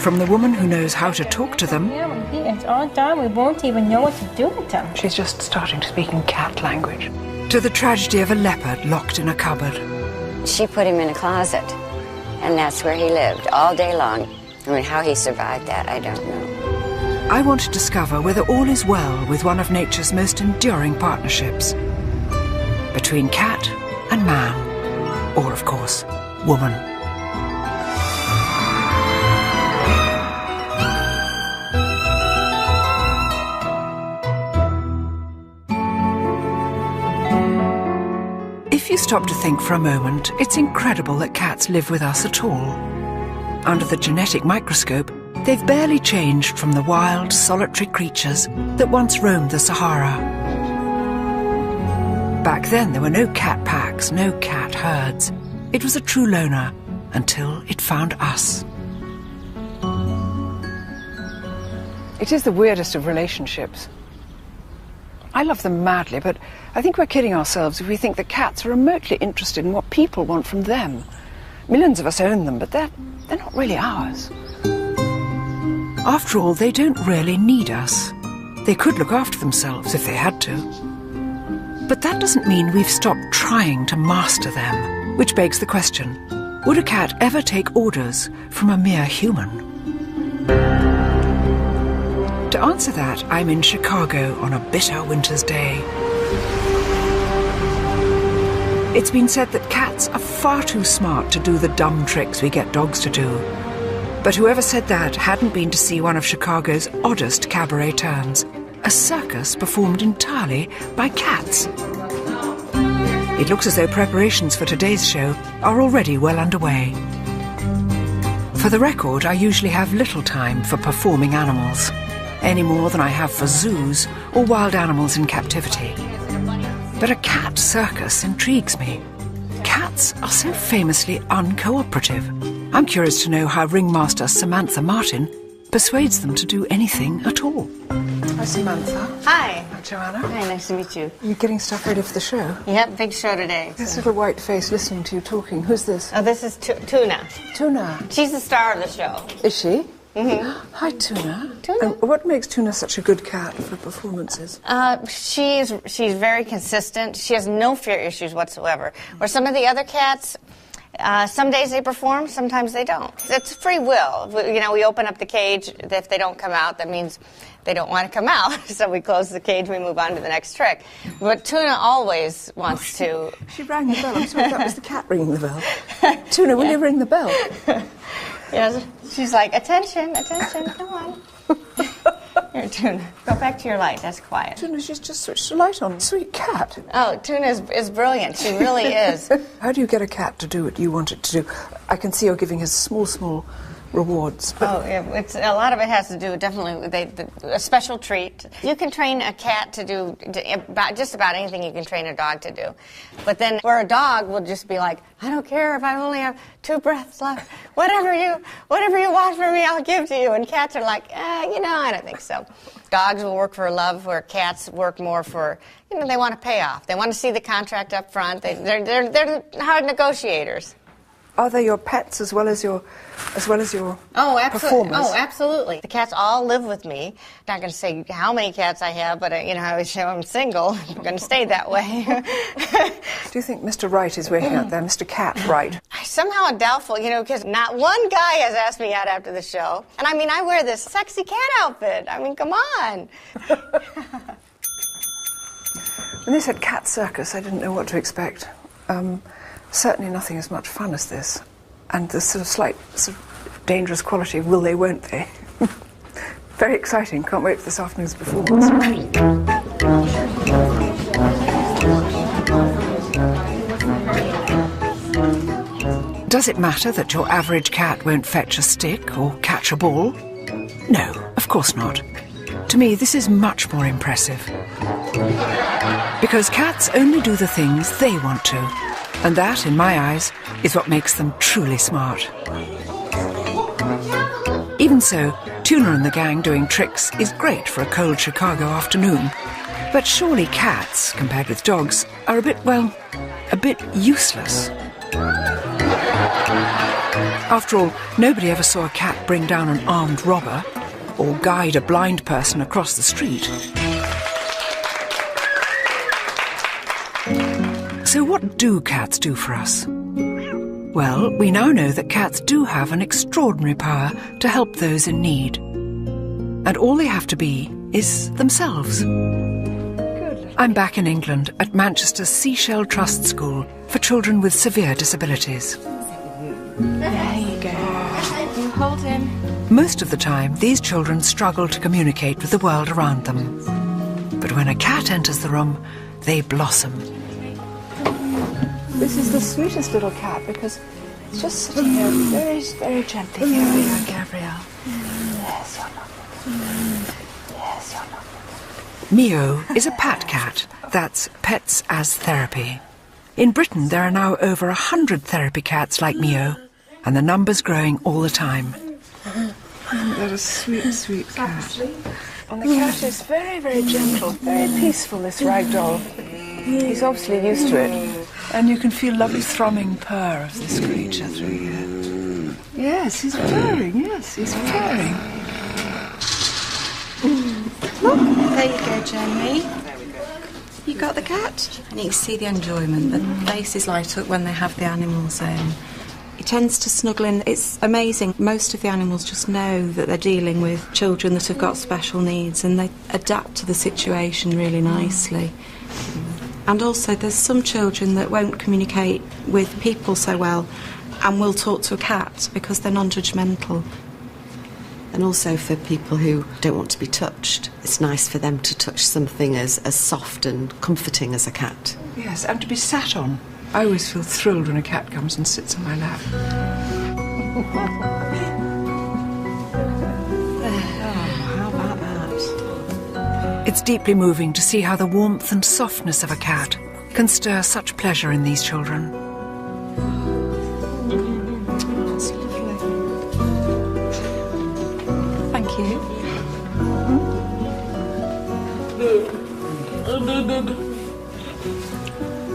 From the woman who knows how to talk to them. Yeah, when it's all done, we won't even know what to do with them. She's just starting to speak in cat language. To the tragedy of a leopard locked in a cupboard. She put him in a closet, and that's where he lived all day long. I mean, how he survived that, I don't know. I want to discover whether all is well with one of nature's most enduring partnerships. Between cat and man. Or, of course, woman. If you stop to think for a moment, it's incredible that cats live with us at all. Under the genetic microscope, they've barely changed from the wild, solitary creatures that once roamed the Sahara. Back then, there were no cat packs, no cat herds. It was a true loner until it found us. It is the weirdest of relationships. I love them madly, but I think we're kidding ourselves if we think that cats are remotely interested in what people want from them. Millions of us own them, but they're not really ours. After all, they don't really need us. They could look after themselves if they had to. But that doesn't mean we've stopped trying to master them, which begs the question, would a cat ever take orders from a mere human? To answer that, I'm in Chicago on a bitter winter's day. It's been said that cats are far too smart to do the dumb tricks we get dogs to do. But whoever said that hadn't been to see one of Chicago's oddest cabaret turns, a circus performed entirely by cats. It looks as though preparations for today's show are already well underway. For the record, I usually have little time for performing animals, any more than I have for zoos or wild animals in captivity. But a cat circus intrigues me. Cats are so famously uncooperative. I'm curious to know how ringmaster Samantha Martin persuades them to do anything at all. Hi, Samantha. Hi. Hi, Joanna. Hi, nice to meet you. You're getting stuff ready for the show? Yep, big show today. This little white face listening to you talking. Who's this? Oh, this is Tuna. Tuna. She's the star of the show. Is she? Mm-hmm. Hi, Tuna. Tuna. And what makes Tuna such a good cat for performances? She's very consistent. She has no fear issues whatsoever. Where some of the other cats Some days they perform, sometimes they don't. It's free will. You know, we open up the cage. If they don't come out, that means they don't want to come out. So we close the cage, we move on to the next trick. But Tuna always wants to... She rang the bell. I'm sorry, that was the cat ringing the bell. Tuna, will you ring the bell? Yes, she's like, attention, attention, come on. Here, Tuna, go back to your light. That's quiet. Tuna, she's just switched the light on. Sweet cat. Oh, Tuna is brilliant. She really is. How do you get a cat to do what you want it to do? I can see you're giving her small rewards. Oh, yeah, a lot of it has to do definitely with a special treat. You can train a cat to do just about anything you can train a dog to do. But then where a dog will just be like, I don't care if I only have 2 breaths left. Whatever you want from me, I'll give to you. And cats are like, I don't think so. Dogs will work for love, where cats work more for, they want to pay off. They want to see the contract up front. They're hard negotiators. Are they your pets as well as your performers? Oh, absolutely. The cats all live with me. Not going to say how many cats I have, but I always say I'm single. I'm going to stay that way. Do you think Mr. Wright is waiting out there, Mr. Cat Wright? Somehow doubtful, because not one guy has asked me out after the show. And I wear this sexy cat outfit. Come on. When they said cat circus, I didn't know what to expect. Certainly nothing as much fun as this. And the slight dangerous quality of will they, won't they. Very exciting. Can't wait for this afternoon's performance. Does it matter that your average cat won't fetch a stick or catch a ball? No, of course not. To me, this is much more impressive. Because cats only do the things they want to. And that, in my eyes, is what makes them truly smart. Even so, Tuna and the gang doing tricks is great for a cold Chicago afternoon. But surely cats, compared with dogs, are a bit useless. After all, nobody ever saw a cat bring down an armed robber or guide a blind person across the street. So what do cats do for us? Well, we now know that cats do have an extraordinary power to help those in need. And all they have to be is themselves. I'm back in England at Manchester's Seashell Trust School for children with severe disabilities. There you go. You hold him. Most of the time, these children struggle to communicate with the world around them. But when a cat enters the room, they blossom. This is the sweetest little cat because it's just sitting here very, very gently. Here we are, Gabrielle. Yes, you're lovely. Yes, you're lovely. Mio is a pat cat. That's Pets as Therapy. In Britain, there are now over 100 therapy cats like Mio, and the number's growing all the time. That is a sweet cat. And the cat is very, very gentle, very peaceful, this ragdoll. He's obviously used to it. And you can feel lovely thrumming purr of this creature through here. Yes, he's purring, yes, he's purring. Look, there you go, Jamie. You got the cat? And you can see the enjoyment. The faces light up when they have the animals in. He tends to snuggle in. It's amazing. Most of the animals just know that they're dealing with children that have got special needs, and they adapt to the situation really nicely. And also there's some children that won't communicate with people so well and will talk to a cat because they're non-judgmental. And also for people who don't want to be touched, it's nice for them to touch something as soft and comforting as a cat. Yes, and to be sat on. I always feel thrilled when a cat comes and sits on my lap. How about that? It's deeply moving to see how the warmth and softness of a cat can stir such pleasure in these children. That's lovely. Thank you.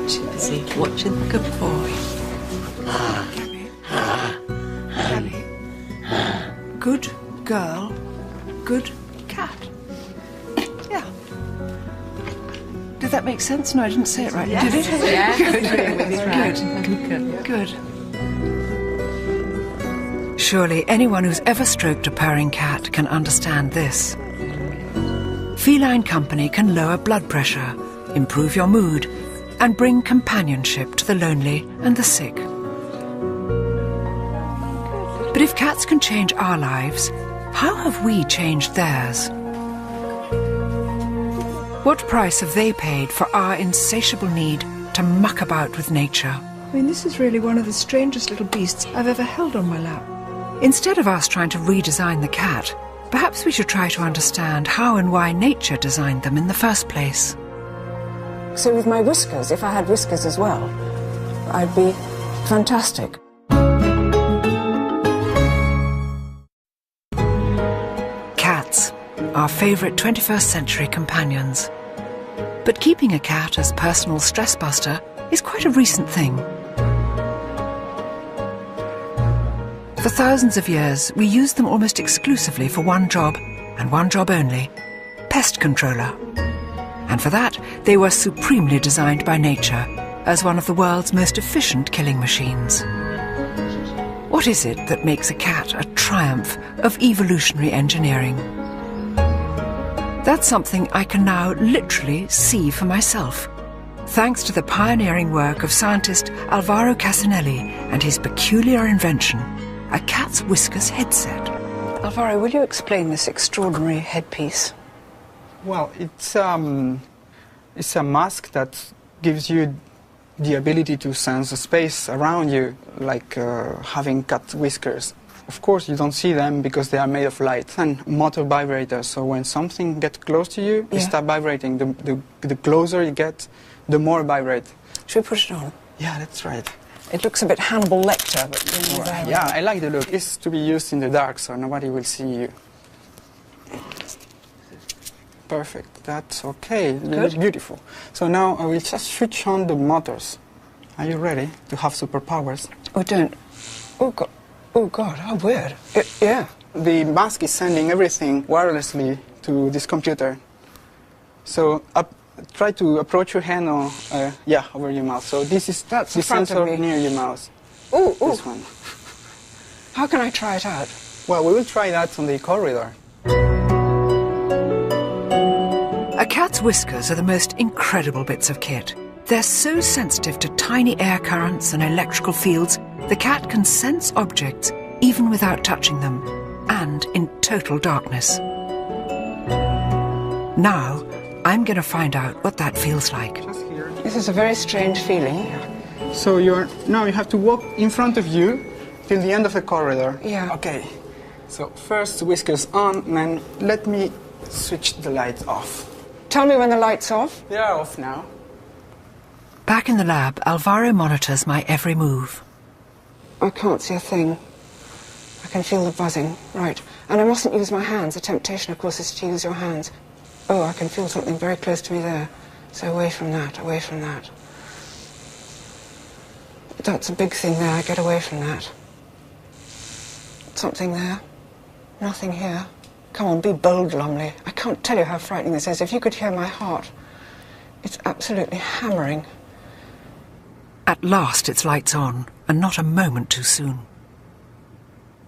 She's busy watching the good boy. Good girl, good cat. Yeah. Did that make sense? No, I didn't say it right. Yes. Did it? Yes. Good. Good. Good. Surely anyone who's ever stroked a purring cat can understand this. Feline company can lower blood pressure, improve your mood, and bring companionship to the lonely and the sick. But if cats can change our lives, how have we changed theirs? What price have they paid for our insatiable need to muck about with nature? I mean, this is really one of the strangest little beasts I've ever held on my lap. Instead of us trying to redesign the cat, perhaps we should try to understand how and why nature designed them in the first place. So with my whiskers, if I had whiskers as well, I'd be fantastic. Cats, our favourite 21st century companions. But keeping a cat as personal stress buster is quite a recent thing. For thousands of years, we used them almost exclusively for one job, and one job only: pest controller. And for that, they were supremely designed by nature as one of the world's most efficient killing machines. What is it that makes a cat a triumph of evolutionary engineering? That's something I can now literally see for myself, thanks to the pioneering work of scientist Alvaro Casanelli and his peculiar invention, a cat's whiskers headset. Alvaro, will you explain this extraordinary headpiece? Well, it's a mask that gives you the ability to sense the space around you, like having cat whiskers. Of course, you don't see them because they are made of light and motor vibrators. So when something gets close to you, it starts vibrating. The closer you get, the more vibrate. Should we push it on? Yeah, that's right. It looks a bit Hannibal Lecter, but yeah, I like the look. It's to be used in the dark, so nobody will see you. Perfect. That's okay. You look beautiful. So now I will just switch on the motors. Are you ready to have superpowers? Oh, don't. Oh, God. Oh, God, how weird. Yeah. The mask is sending everything wirelessly to this computer. So try to approach your hand or, over your mouth. So this is the sensor near your mouth. Oh, this one. How can I try it out? Well, we will try that on the corridor. A cat's whiskers are the most incredible bits of kit. They're so sensitive to tiny air currents and electrical fields, the cat can sense objects even without touching them, and in total darkness. Now, I'm going to find out what that feels like. This is a very strange feeling. So now you have to walk in front of you till the end of the corridor. Yeah. Okay. So first whiskers on, and then let me switch the light off. Tell me when the light's off. They are off now. Back in the lab, Alvaro monitors my every move. I can't see a thing. I can feel the buzzing. Right. And I mustn't use my hands. The temptation, of course, is to use your hands. Oh, I can feel something very close to me there. So away from that, away from that. That's a big thing there. Get away from that. Something there. Nothing here. Come on, be bold, Lumley. I can't tell you how frightening this is. If you could hear my heart. It's absolutely hammering. At last it's lights on, and not a moment too soon.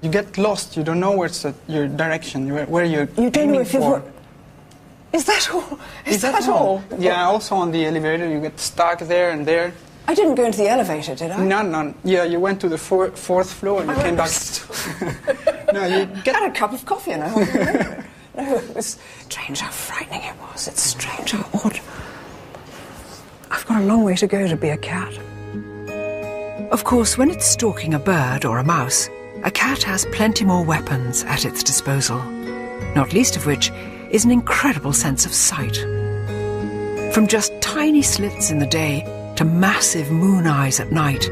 You get lost. You don't know where's your direction, where you're You don't know if for. Is that all? Is that all? Yeah, also on the elevator you get stuck there and there. I didn't go into the elevator, did I? None. Yeah, you went to the fourth floor and you came back. No, you had a cup of coffee and I No, it was strange how frightening it was. It's strange how odd. I've got a long way to go to be a cat. Of course, when it's stalking a bird or a mouse, a cat has plenty more weapons at its disposal, not least of which is an incredible sense of sight. From just tiny slits in the day to massive moon eyes at night,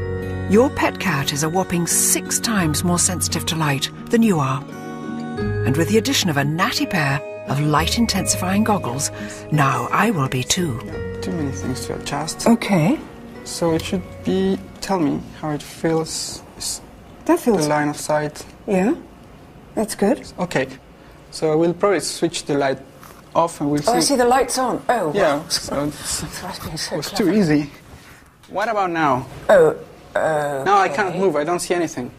your pet cat is a whopping 6 times more sensitive to light than you are. And with the addition of a natty pair of light-intensifying goggles, now I will be too. Too many things to adjust. Okay. So it should be, tell me how it feels. That feels... The line of sight. Yeah, that's good. Okay, so I will probably switch the light off and we'll see. Oh, I see the light's on. Oh, yeah. Wow. So So it's too easy. What about now? Oh, Now I can't move, I don't see anything.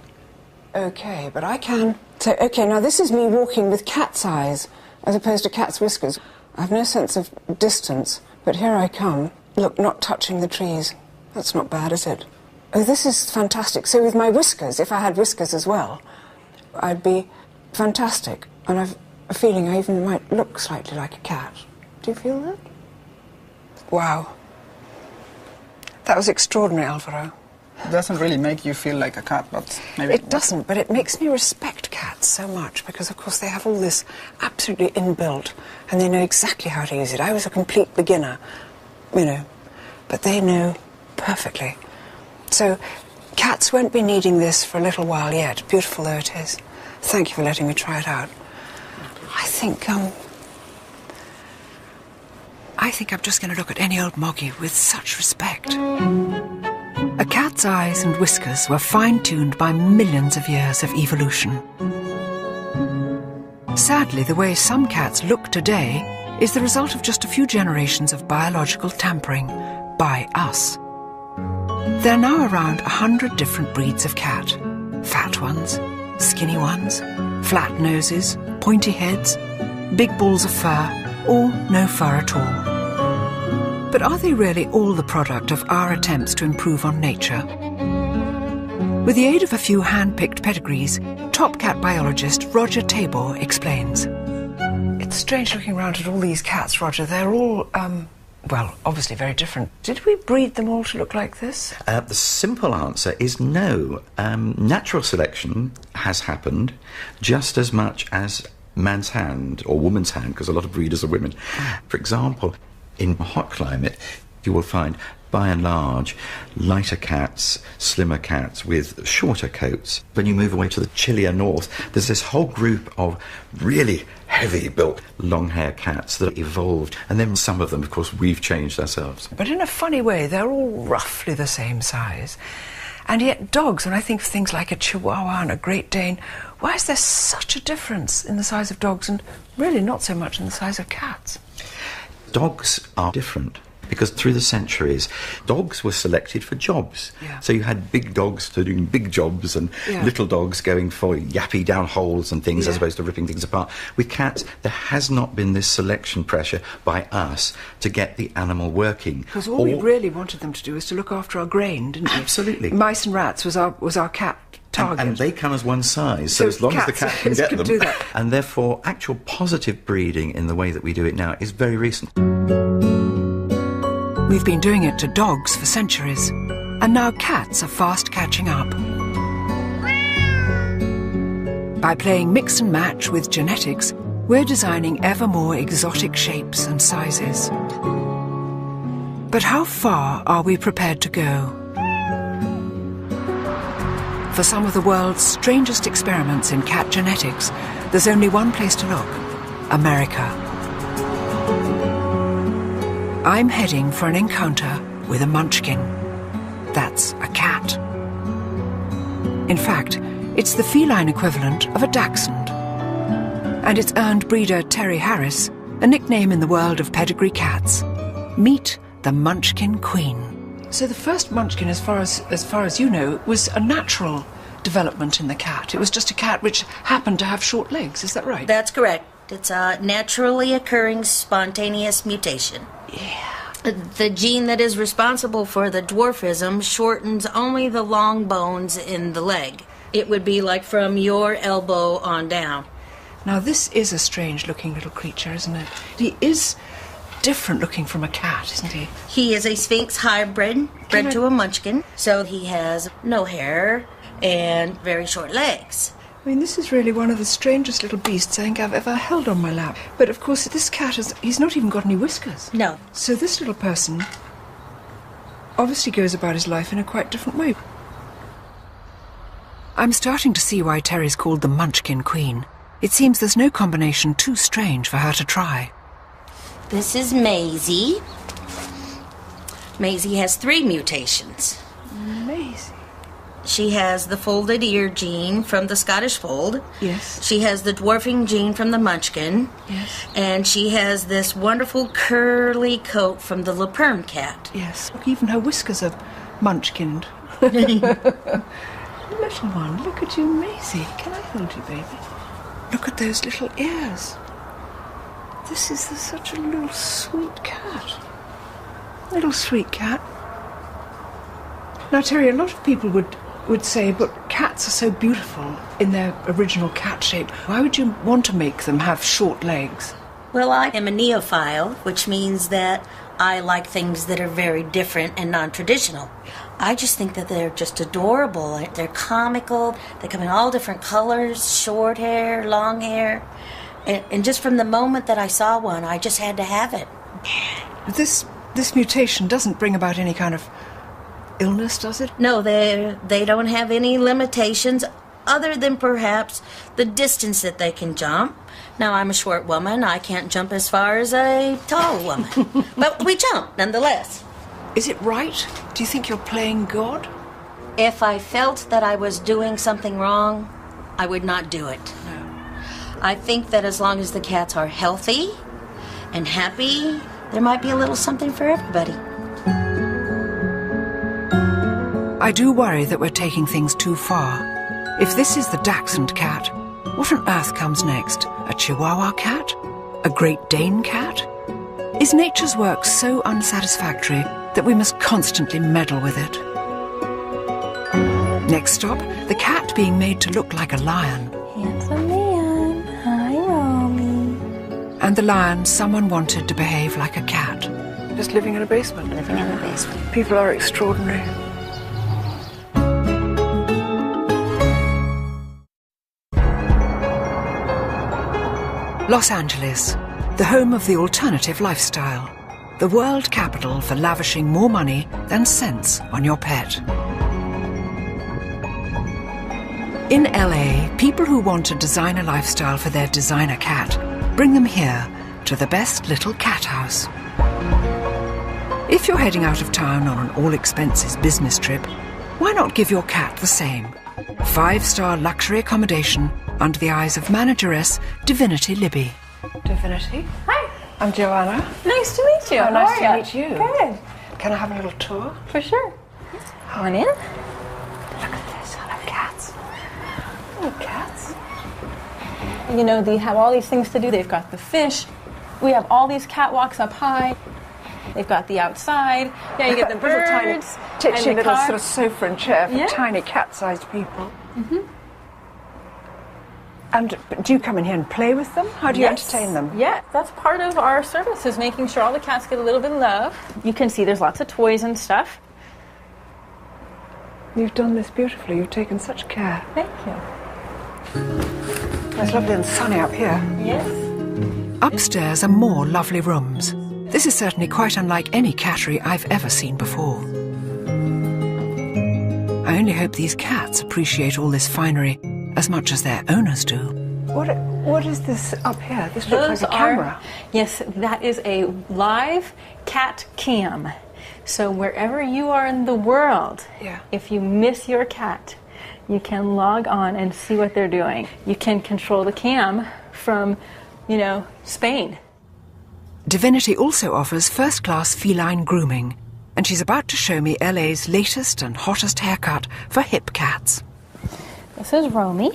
okay, but I can... So, okay, now this is me walking with cat's eyes as opposed to cat's whiskers. I have no sense of distance, but here I come. Look, not touching the trees. That's not bad, is it? Oh, this is fantastic. So with my whiskers, if I had whiskers as well, I'd be fantastic. And I've a feeling I even might look slightly like a cat. Do you feel that? Wow. That was extraordinary, Alvaro. It doesn't really make you feel like a cat, but maybe... It doesn't, but it makes me respect cats so much because, of course, they have all this absolutely inbuilt and they know exactly how to use it. I was a complete beginner, you know, but they know perfectly. So cats won't be needing this for a little while yet, beautiful though it is. Thank you for letting me try it out. I think I'm just going to look at any old moggy with such respect. A cat's eyes and whiskers were fine-tuned by millions of years of evolution. Sadly, the way some cats look today is the result of just a few generations of biological tampering by us. There are now around 100 different breeds of cat. Fat ones, skinny ones, flat noses, pointy heads, big balls of fur, or no fur at all. But are they really all the product of our attempts to improve on nature? With the aid of a few hand-picked pedigrees, top cat biologist Roger Tabor explains. It's strange looking around at all these cats, Roger. They're all, well, obviously very different. Did we breed them all to look like this? The simple answer is no. Natural selection has happened just as much as man's hand, or woman's hand, because a lot of breeders are women. For example, in a hot climate, you will find, by and large, lighter cats, slimmer cats with shorter coats. When you move away to the chillier north, there's this whole group of really heavy-built, long-hair cats that evolved. And then some of them, of course, we've changed ourselves. But in a funny way, they're all roughly the same size. And yet dogs, when I think of things like a Chihuahua and a Great Dane, why is there such a difference in the size of dogs and really not so much in the size of cats? Dogs are different because through the centuries, dogs were selected for jobs. Yeah. So you had big dogs doing big jobs and little dogs going for yappy down holes and things as opposed to ripping things apart. With cats, there has not been this selection pressure by us to get the animal working. Because all we really wanted them to do was to look after our grain, didn't we? Absolutely. Mice and rats was our cat target. And they come as one size, so as long as the cat can get them. Do that. And therefore, actual positive breeding in the way that we do it now is very recent. We've been doing it to dogs for centuries, and now cats are fast catching up. By playing mix and match with genetics, we're designing ever more exotic shapes and sizes. But how far are we prepared to go? For some of the world's strangest experiments in cat genetics, there's only one place to look: America. I'm heading for an encounter with a munchkin. That's a cat. In fact, it's the feline equivalent of a dachshund. And it's earned breeder Terry Harris a nickname in the world of pedigree cats. Meet the Munchkin Queen. So the first munchkin, as far as you know, was a natural development in the cat. It was just a cat which happened to have short legs, is that right? That's correct. It's a naturally occurring spontaneous mutation. Yeah. The gene that is responsible for the dwarfism shortens only the long bones in the leg. It would be like from your elbow on down. Now this is a strange looking little creature, isn't it? He is different looking from a cat, isn't he? He is a Sphinx hybrid, bred to a munchkin, so he has no hair and very short legs. I mean, this is really one of the strangest little beasts I think I've ever held on my lap. But of course, this cat he's not even got any whiskers. No. So this little person obviously goes about his life in a quite different way. I'm starting to see why Terry's called the Munchkin Queen. It seems there's no combination too strange for her to try. This is Maisie. Maisie has 3 mutations. Maisie? She has the folded ear gene from the Scottish Fold. Yes. She has the dwarfing gene from the Munchkin. Yes. And she has this wonderful curly coat from the La Perm cat. Yes. Look, even her whiskers are munchkined. Little one, look at you, Maisie. Can I hold you, baby? Look at those little ears. This is such a little sweet cat. Little sweet cat. Now, Terry, a lot of people would say, but cats are so beautiful in their original cat shape. Why would you want to make them have short legs? Well, I am a neophile, which means that I like things that are very different and non-traditional. I just think that they're just adorable. They're comical. They come in all different colors, short hair, long hair. And just from the moment that I saw one, I just had to have it. This mutation doesn't bring about any kind of illness, does it? No, they don't have any limitations other than perhaps the distance that they can jump. Now, I'm a short woman. I can't jump as far as a tall woman. But we jump, nonetheless. Is it right? Do you think you're playing God? If I felt that I was doing something wrong, I would not do it. No. I think that as long as the cats are healthy and happy, there might be a little something for everybody. I do worry that we're taking things too far. If this is the Dachshund cat, what on earth comes next? A Chihuahua cat? A Great Dane cat? Is nature's work so unsatisfactory that we must constantly meddle with it? Next stop, the cat being made to look like a lion. Handsome man. Hi, Romy. And the lion someone wanted to behave like a cat. Just living in a basement. Living in the basement. People are extraordinary. Los Angeles, the home of the alternative lifestyle. The world capital for lavishing more money than sense on your pet. In LA, people who want a designer lifestyle for their designer cat bring them here to the best little cat house. If you're heading out of town on an all-expenses business trip, why not give your cat the same? 5-star luxury accommodation under the eyes of manageress Divinity Libby. Divinity? Hi. I'm Joanna. Nice to meet you. Oh, How nice are to ya? meet you. Good. Can I have a little tour? For sure. Come on in. Look at this. I love cats. Oh, cats. You know, they have all these things to do. They've got the fish. We have all these catwalks up high. They've got the outside. Yeah, you get the birds. Little tiny, titchy and the little car. sort of sofa and chair for Yeah. tiny cat-sized people. Mm-hmm. And do you come in here and play with them? How do you entertain them? Yeah, that's part of our service, is making sure all the cats get a little bit of love. You can see there's lots of toys and stuff. You've done this beautifully. You've taken such care. Thank you. It's lovely and sunny up here. Yes. Upstairs are more lovely rooms. This is certainly quite unlike any cattery I've ever seen before. I only hope these cats appreciate all this finery as much as their owners do. What is this up here? This looks like a camera. Yes, that is a live cat cam. So wherever you are in the world, if you miss your cat, you can log on and see what they're doing. You can control the cam from, Spain. Divinity also offers first-class feline grooming, and she's about to show me LA's latest and hottest haircut for hip cats. This is Romy.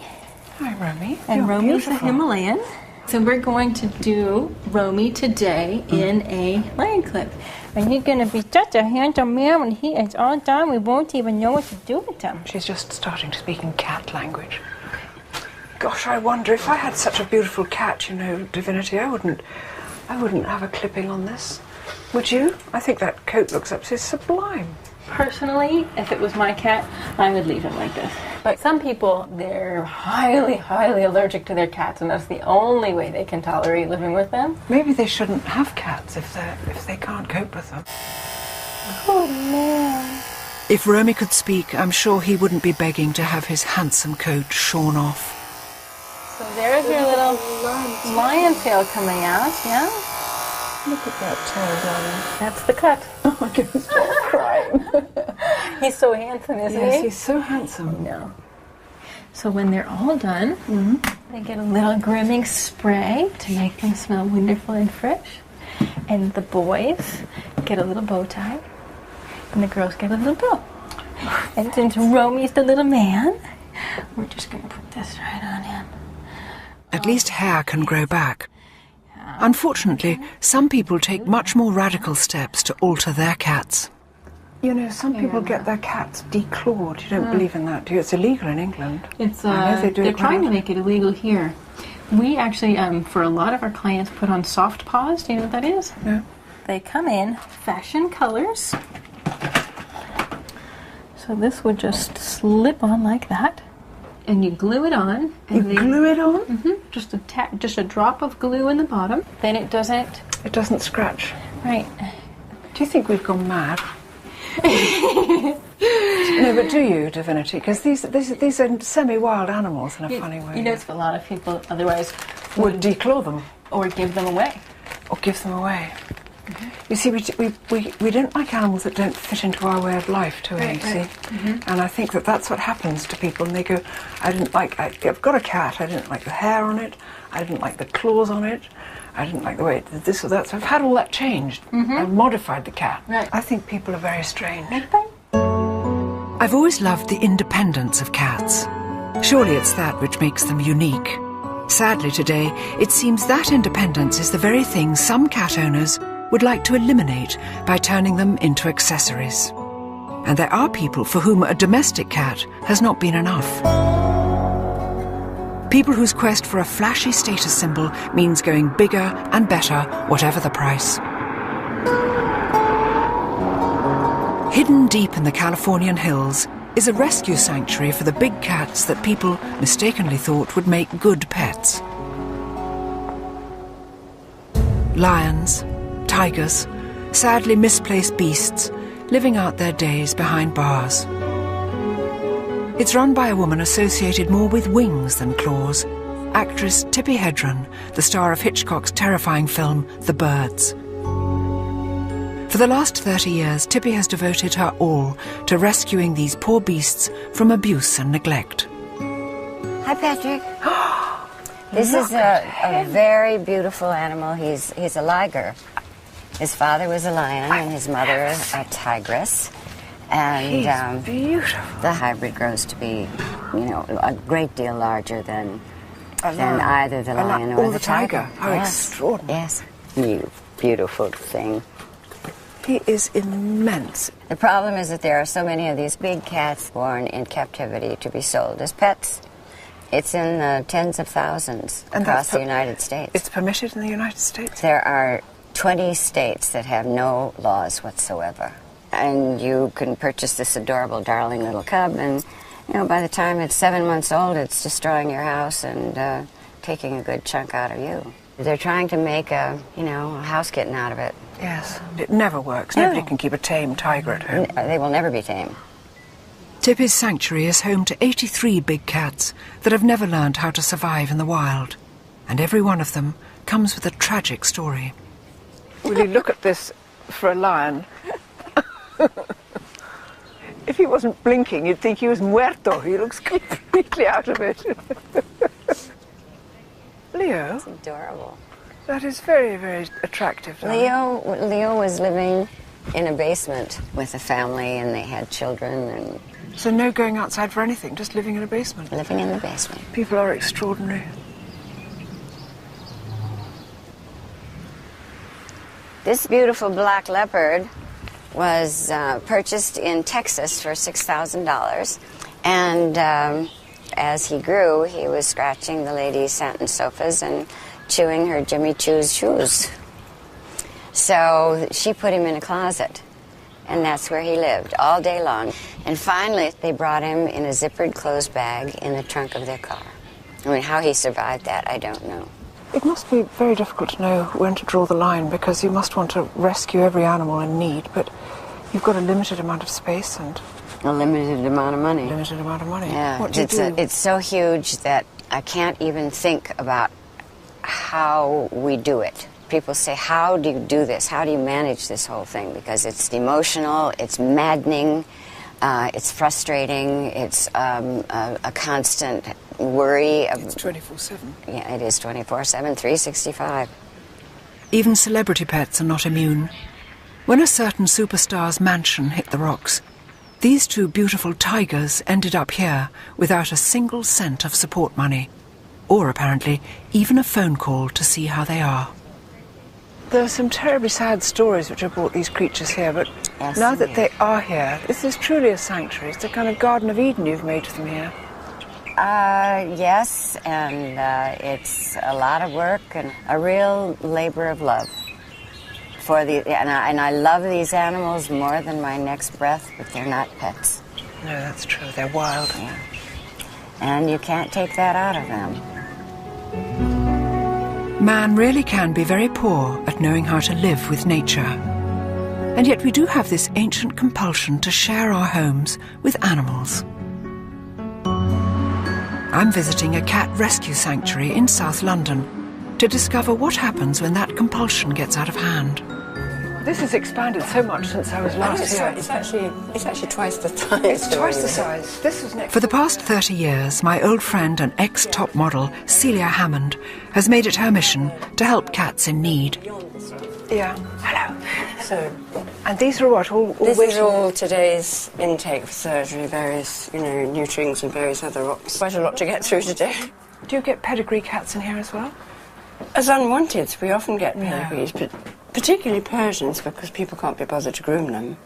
Hi, Romy. And You're Romy's beautiful. a Himalayan. So we're going to do Romy today in a lion clip. And he's going to be such a handsome man when he is all done. We won't even know what to do with him. She's just starting to speak in cat language. Gosh, I wonder if I had such a beautiful cat, Divinity, I wouldn't have a clipping on this. Would you? I think that coat looks absolutely sublime. Personally, if it was my cat, I would leave him like this. But some people, they're highly, highly allergic to their cats, and that's the only way they can tolerate living with them. Maybe they shouldn't have cats if they can't cope with them. Oh, man. If Romy could speak, I'm sure he wouldn't be begging to have his handsome coat shorn off. So there's your little lion tail coming out, yeah? Look at that tail, darling. That's the cut. Oh my goodness, I'm crying. He's so handsome, isn't he? Yes, he's so handsome. No. So when they're all done, they get a little grooming spray to make them smell wonderful and fresh. And the boys get a little bow tie, and the girls get a little bow. And since Romy's the little man, we're just going to put this right on him. At least hair can grow back. Unfortunately, some people take much more radical steps to alter their cats. You know, some people get their cats declawed. You don't believe in that, do you? It's illegal in England. It's I know they do they're it trying quite to make it illegal here. We actually, for a lot of our clients, put on soft paws. Do you know what that is? No. They come in fashion colors. So this would just slip on like that, and you glue it on. You glue it on? Mm-hmm. Just a drop of glue in the bottom. Then it doesn't. It doesn't scratch. Right. Do you think we've gone mad? No, but do you, Divinity? Because these are semi-wild animals in a funny way. You know, a lot of people otherwise would declaw them or give them away. Or give them away. You see, we don't like animals that don't fit into our way of life, do we? Right, See? right. And I think that's what happens to people, and they go, I've got a cat, I didn't like the hair on it, I didn't like the claws on it, I didn't like the way it did this or that, so I've had all that changed. I've modified the cat. Right. I think people are very strange. I've always loved the independence of cats. Surely it's that which makes them unique. Sadly today, it seems that independence is the very thing some cat owners would like to eliminate by turning them into accessories. And there are people for whom a domestic cat has not been enough. People whose quest for a flashy status symbol means going bigger and better, whatever the price. Hidden deep in the Californian hills is a rescue sanctuary for the big cats that people mistakenly thought would make good pets. Lions, tigers, sadly misplaced beasts, living out their days behind bars. It's run by a woman associated more with wings than claws, actress Tippi Hedren, the star of Hitchcock's terrifying film The Birds. For the last 30 years, Tippi has devoted her all to rescuing these poor beasts from abuse and neglect. Hi, Patrick. This is a very beautiful animal. He's a liger. His father was a lion and his mother a tigress. And He's beautiful. The hybrid grows to be, a great deal larger than either the lion or the tiger. How extraordinary. Yes. You beautiful thing. He is immense. The problem is that there are so many of these big cats born in captivity to be sold as pets. It's in the tens of thousands across the United States. It's permitted in the United States? There are 20 states that have no laws whatsoever. And you can purchase this adorable, darling little cub, and, by the time it's 7 months old, it's destroying your house and taking a good chunk out of you. They're trying to make a house kitten out of it. Yes, it never works. No. Nobody can keep a tame tiger at home. They will never be tame. Tippi's sanctuary is home to 83 big cats that have never learned how to survive in the wild. And every one of them comes with a tragic story. Will you look at this for a lion? If he wasn't blinking, you'd think he was muerto. He looks completely out of it. Leo? It's adorable. That is very, very attractive. Leo was living in a basement with a family, and they had children. And so no going outside for anything, just living in a basement? Living in the basement. People are extraordinary. This beautiful black leopard was purchased in Texas for $6,000. And as he grew, he was scratching the ladies' satin sofas and chewing her Jimmy Choo's shoes. So she put him in a closet, and that's where he lived all day long. And finally, they brought him in a zippered clothes bag in the trunk of their car. I mean, how he survived that, I don't know. It must be very difficult to know when to draw the line, because you must want to rescue every animal in need, but you've got a limited amount of space and a limited amount of money. Limited amount of money. Yeah, what do you do? It's so huge that I can't even think about how we do it. People say, how do you do this? How do you manage this whole thing? Because it's emotional, it's maddening, it's frustrating, it's a constant worry. It's 24/7. Yeah, it is 24/7, 365. Even celebrity pets are not immune. When a certain superstar's mansion hit the rocks, These two beautiful tigers ended up here without a single cent of support money, or apparently even a phone call to see how they are. There are some terribly sad stories which have brought these creatures here, but Yes, now that yes. they are here, this is truly a sanctuary. It's a kind of Garden of Eden you've made for them here. Yes, and it's a lot of work and a real labor of love. And I love these animals more than my next breath, but they're not pets. No, that's true. They're wild. Yeah. And you can't take that out of them. Man really can be very poor at knowing how to live with nature. And yet we do have this ancient compulsion to share our homes with animals. I'm visiting a cat rescue sanctuary in South London to discover what happens when that compulsion gets out of hand. This has expanded so much since I was last here. It's actually twice the size. It's twice the size. This was next. For the past 30 years, my old friend and ex-top model, Celia Hammond, has made it her mission to help cats in need. Yeah. Hello. So, and these are what? All this waiting? is all today's intake for surgery, various, nutrients and various other rocks. Quite a lot to get through today. Do you get pedigree cats in here as well? As unwanted, we often get pedigrees, but particularly Persians, because people can't be bothered to groom them.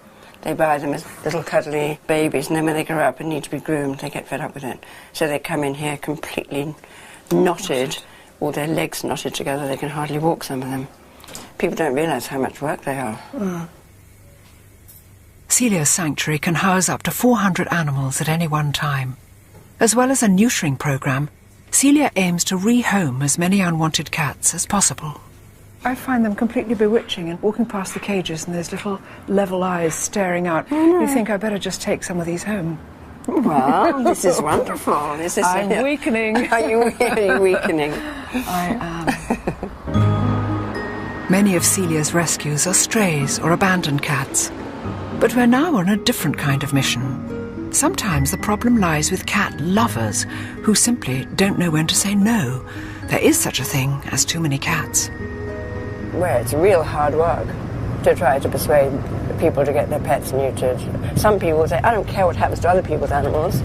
They buy them as little cuddly babies, and then when they grow up and need to be groomed, they get fed up with it. So they come in here completely knotted, all their legs knotted together. They can hardly walk, some of them. People don't realise how much work they are. Mm. Celia's sanctuary can house up to 400 animals at any one time. As well as a neutering programme, Celia aims to rehome as many unwanted cats as possible. I find them completely bewitching, and walking past the cages and those little level eyes staring out, you think I better just take some of these home. Well, this is wonderful. I'm weakening. Are you really weakening? I am. Many of Celia's rescues are strays or abandoned cats. But we're now on a different kind of mission. Sometimes the problem lies with cat lovers who simply don't know when to say no. There is such a thing as too many cats. Well, it's real hard work to try to persuade people to get their pets neutered. Some people say, I don't care what happens to other people's animals.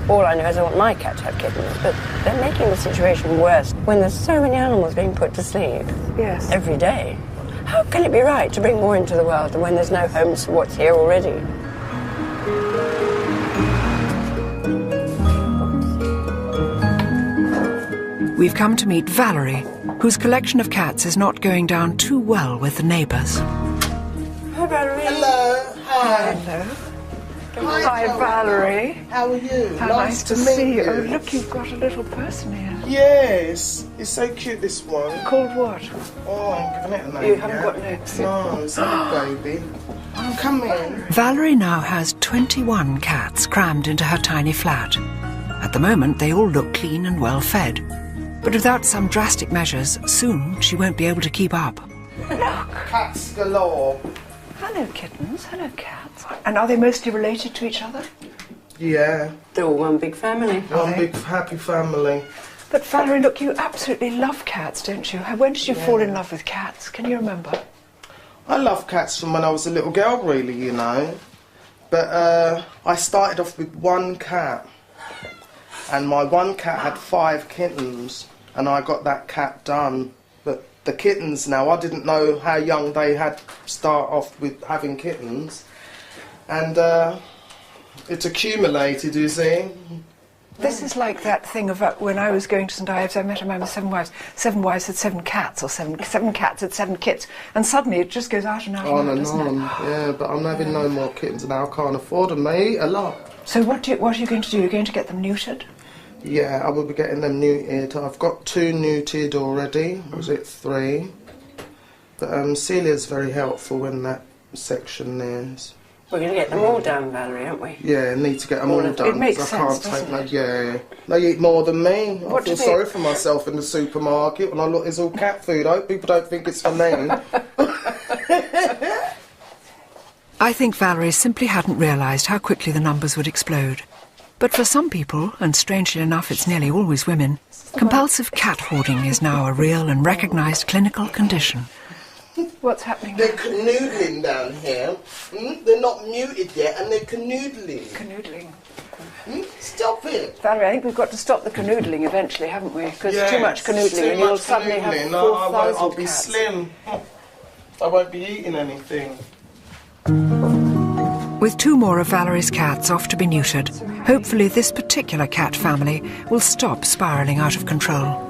All I know is I want my cat to have kittens. But they're making the situation worse when there's so many animals being put to sleep. Yes. Every day. How can it be right to bring more into the world when there's no homes for what's here already? We've come to meet Valerie, whose collection of cats is not going down too well with the neighbours. Hi, Valerie. Hello. Hi. Hello. Hi, Valerie. How are you? How nice to see you. Oh, look, you've got a little person here. Yes. It's so cute, this one. Called what? Oh, I'm giving it a name. You haven't got names. No, it's not a baby. Oh, come in. Valerie now has 21 cats crammed into her tiny flat. At the moment, they all look clean and well fed. But without some drastic measures, soon she won't be able to keep up. Look. Cats galore. Hello, kittens. Hello, cats. And are they mostly related to each other? Yeah. They're all one big family. One big happy family. But Valerie, look, you absolutely love cats, don't you? When did you fall in love with cats? Can you remember? I love cats from when I was a little girl, really, you know. But I started off with one cat. And my one cat had 5 kittens. And I got that cat done. But the kittens now, I didn't know how young they had start off with having kittens. And it's accumulated, you see. This is like that thing of when I was going to St Ives, I met a man with 7 wives. 7 wives had 7 cats, or 7 cats had 7 kits. And suddenly it just goes out and out On and out, and doesn't on, it? yeah, but I'm having no more kittens now. I can't afford them. They eat a lot. So what are you going to do? You're going to get them neutered? Yeah, I will be getting them neutered. I've got 2 neutered already. Was it 3? But Celia's very helpful in that section there. We're going to get them all done, Valerie, aren't we? Yeah, need to get them all done. It makes I sense, can't take doesn't it? Yeah, they eat more than me. What I feel do they- sorry for myself in the supermarket when I look. There's all cat food. I hope people don't think it's for me. I think Valerie simply hadn't realised how quickly the numbers would explode. But for some people, and strangely enough it's nearly always women, compulsive cat hoarding is now a real and recognised clinical condition. What's happening? They're canoodling down here. They're not muted yet, and they're canoodling. Canoodling. Stop it. Valerie, I think we've got to stop the canoodling eventually, haven't we? Because Yes, too much canoodling and you'll suddenly have 4,000 I'll be cats. slim. I won't be eating anything. With 2 more of Valerie's cats off to be neutered, hopefully this particular cat family will stop spiralling out of control.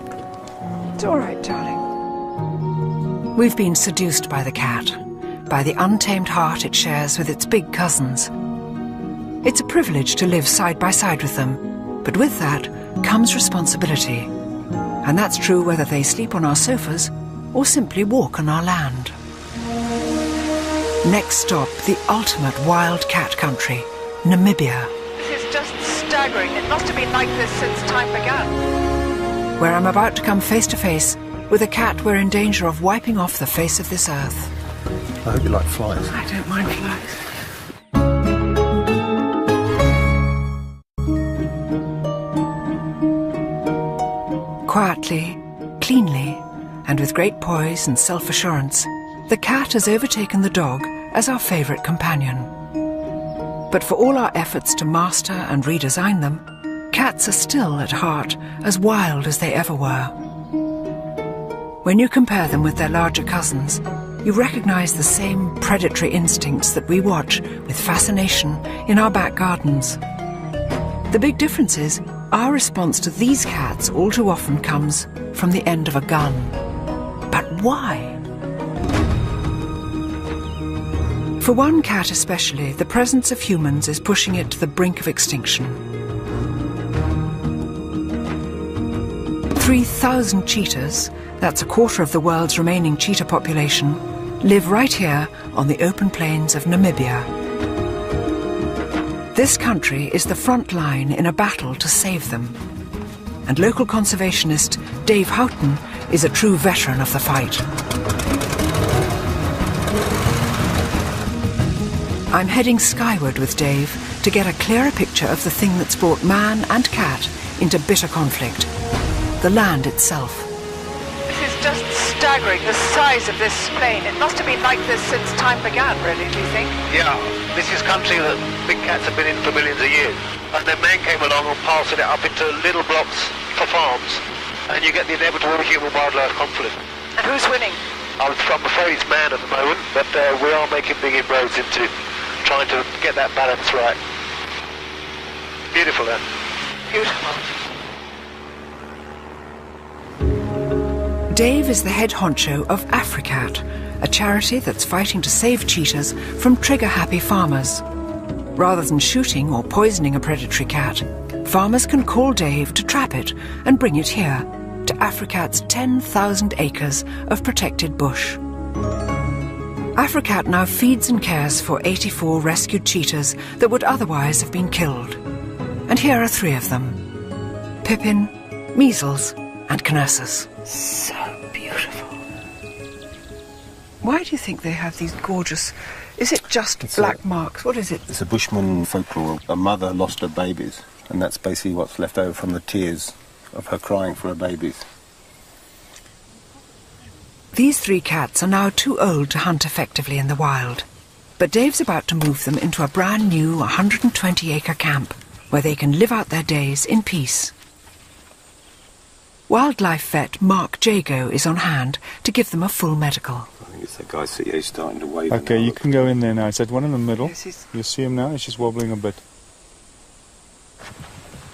It's all right, darling. We've been seduced by the cat, by the untamed heart it shares with its big cousins. It's a privilege to live side by side with them, but with that comes responsibility. And that's true whether they sleep on our sofas or simply walk on our land. Next stop, the ultimate wild cat country, Namibia. This is just staggering. It must have been like this since time began. Where I'm about to come face to face with a cat we're in danger of wiping off the face of this earth. I hope you like flies. I don't mind flies. Quietly, cleanly, and with great poise and self-assurance, the cat has overtaken the dog as our favourite companion. But for all our efforts to master and redesign them, cats are still, at heart, as wild as they ever were. When you compare them with their larger cousins, you recognise the same predatory instincts that we watch with fascination in our back gardens. The big difference is, our response to these cats all too often comes from the end of a gun. But why? For one cat especially, the presence of humans is pushing it to the brink of extinction. 3,000 cheetahs, that's a quarter of the world's remaining cheetah population, live right here on the open plains of Namibia. This country is the front line in a battle to save them. And local conservationist Dave Houghton is a true veteran of the fight. I'm heading skyward with Dave to get a clearer picture of the thing that's brought man and cat into bitter conflict, the land itself. This is just staggering, the size of this plain. It must have been like this since time began, really, do you think? Yeah, this is country that big cats have been in for millions of years. And then man came along and parceled it up into little blocks for farms. And you get the inevitable human-wildlife conflict. And who's winning? I'm afraid it's man at the moment, but we are making big inroads into trying to get that balance right. Beautiful, then. Beautiful. Dave is the head honcho of Africat, a charity that's fighting to save cheetahs from trigger-happy farmers. Rather than shooting or poisoning a predatory cat, farmers can call Dave to trap it and bring it here, to Africat's 10,000 acres of protected bush. Africat now feeds and cares for 84 rescued cheetahs that would otherwise have been killed. And here are 3 of them: Pippin, Measles, and Knessus. So beautiful. Why do you think they have these gorgeous... Is it just black marks? What is it? It's a Bushman folklore. A mother lost her babies, and that's basically what's left over from the tears of her crying for her babies. These 3 cats are now too old to hunt effectively in the wild, but Dave's about to move them into a brand new 120-acre camp where they can live out their days in peace. Wildlife vet Mark Jago is on hand to give them a full medical. I think it's that guy CEO starting to wave. Okay, you can go in there now. It's that one in the middle. Yes, you see him now? He's just wobbling a bit.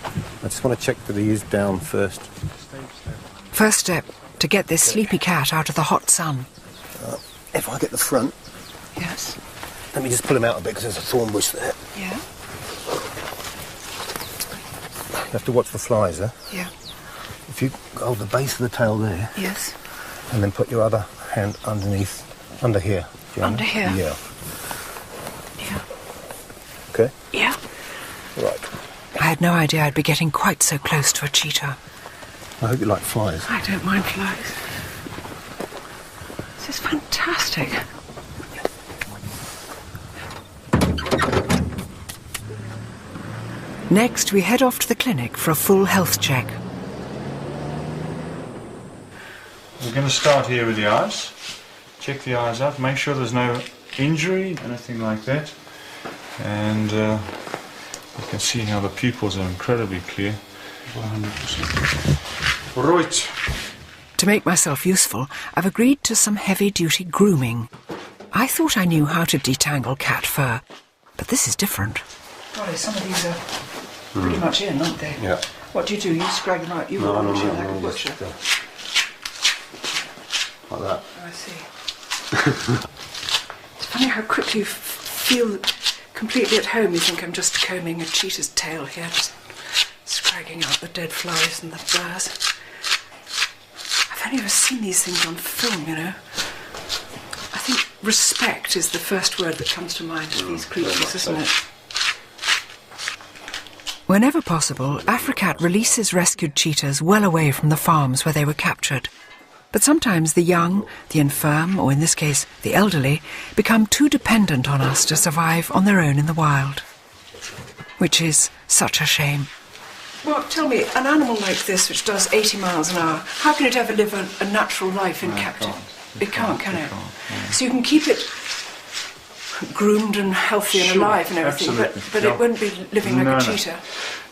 I just want to check that he is down first. First step, to get this sleepy cat out of the hot sun. If I get the front... Yes. Let me just pull him out a bit because there's a thorn bush there. Yeah? You have to watch for flies, eh? Yeah. If you hold the base of the tail there... Yes. And then put your other hand underneath, under here. Under here? Yeah. Yeah. Okay? Yeah. Right. I had no idea I'd be getting quite so close to a cheetah. I hope you like flies. I don't mind flies. This is fantastic. Next, we head off to the clinic for a full health check. We're going to start here with the eyes. check the eyes out, make sure there's no injury, anything like that. And you can see how the pupils are incredibly clear. 100%. Right. To make myself useful, I've agreed to some heavy-duty grooming. I thought I knew how to detangle cat fur, but this is different. Golly, some of these are pretty much in, aren't they? Yeah. What do? You scrag them out? You No, will, no, like no, a butcher. Like that. Oh, I see. It's funny how quickly you feel completely at home. You think I'm just combing a cheetah's tail here, just scragging out the dead flies and the burrs. I've only ever seen these things on film, you know. I think respect is the first word that comes to mind for these creatures, isn't it? Whenever possible, Africat releases rescued cheetahs well away from the farms where they were captured. But sometimes the young, the infirm, or in this case, the elderly, become too dependent on us to survive on their own in the wild. Which is such a shame. Well, tell me, an animal like this, which does 80 miles an hour, how can it ever live a natural life in captivity? It can't, can it? So you can keep it groomed and healthy and alive and everything, but it won't be living like a cheetah.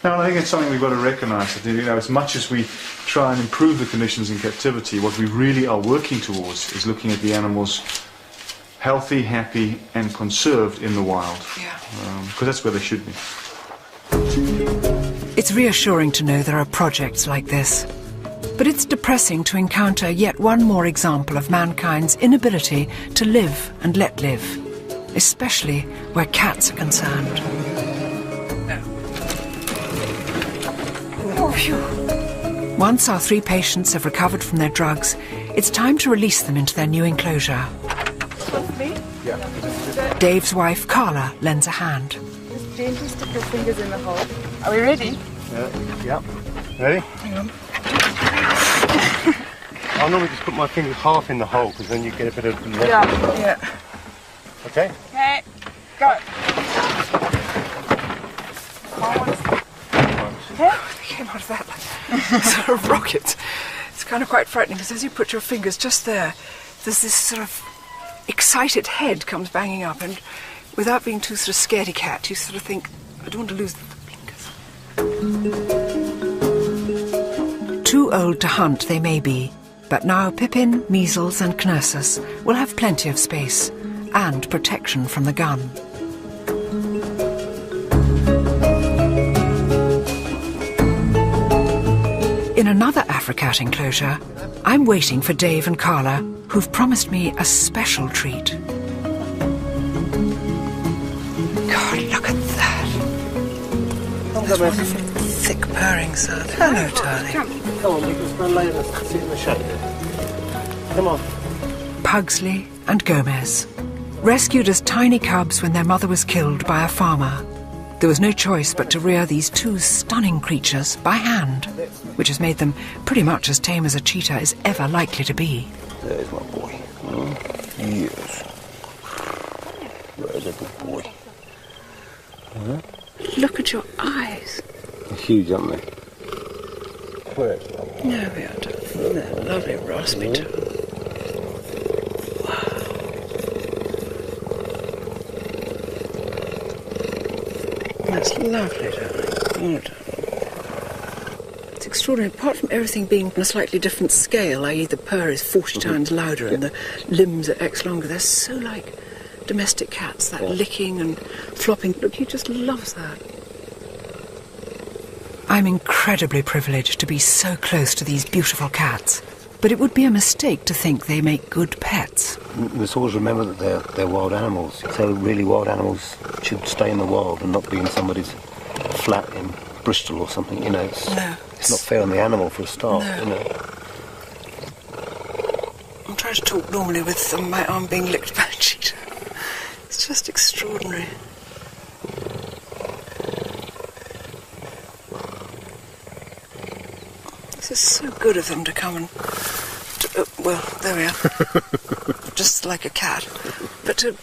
No, I think it's something we've got to recognise. That, you know, as much as we try and improve the conditions in captivity, what we really are working towards is looking at the animals healthy, happy, and conserved in the wild. Yeah. Because that's where they should be. It's reassuring to know there are projects like this. But it's depressing to encounter yet one more example of mankind's inability to live and let live, especially where cats are concerned. Oh, phew. Once our 3 patients have recovered from their drugs, it's time to release them into their new enclosure. Me? Yeah. Dave's wife, Carla, lends a hand. Just gently stick your fingers in the hole. Are we ready? Yeah. Ready? Hang on. I'll normally just put my fingers half in the hole because then you get a bit of leverage. Yeah. Okay? Okay, go. Came out of that like sort of rocket. It's kind of quite frightening because as you put your fingers just there, there's this sort of excited head comes banging up, and without being too sort of scaredy cat, you sort of think, I don't want to lose the fingers. Too old to hunt they may be, but now Pippin, Measles and Knersus will have plenty of space and protection from the gun. In another Africat enclosure, I'm waiting for Dave and Carla, who've promised me a special treat. God, look at that. That's wonderful thick purring sound. Hello, darling. Come on, you can spend later. Sit in the shade. Come on. Pugsley and Gomez, rescued as tiny cubs when their mother was killed by a farmer. There was no choice but to rear these 2 stunning creatures by hand, which has made them pretty much as tame as a cheetah is ever likely to be. There's my boy. Yes. There's a good boy. Look at your eyes. They're huge, aren't they? Where? No, we aren't. They're lovely raspy too. That's lovely, darling. Oh, darling. It's extraordinary. Apart from everything being on a slightly different scale, i.e. the purr is 40 times louder and the limbs are X longer, they're so like domestic cats, that licking and flopping. Look, he just loves that. I'm incredibly privileged to be so close to these beautiful cats, but it would be a mistake to think they make good pets. We must always remember that they're wild animals. So really wild animals should stay in the wild and not be in somebody's flat in Bristol or something, you know. It's not fair on the animal for a start, you know. I'm trying to talk normally with my arm being licked by a cheetah. It's just extraordinary. This is so good of them to come and... well, there we are. Just like a cat. But to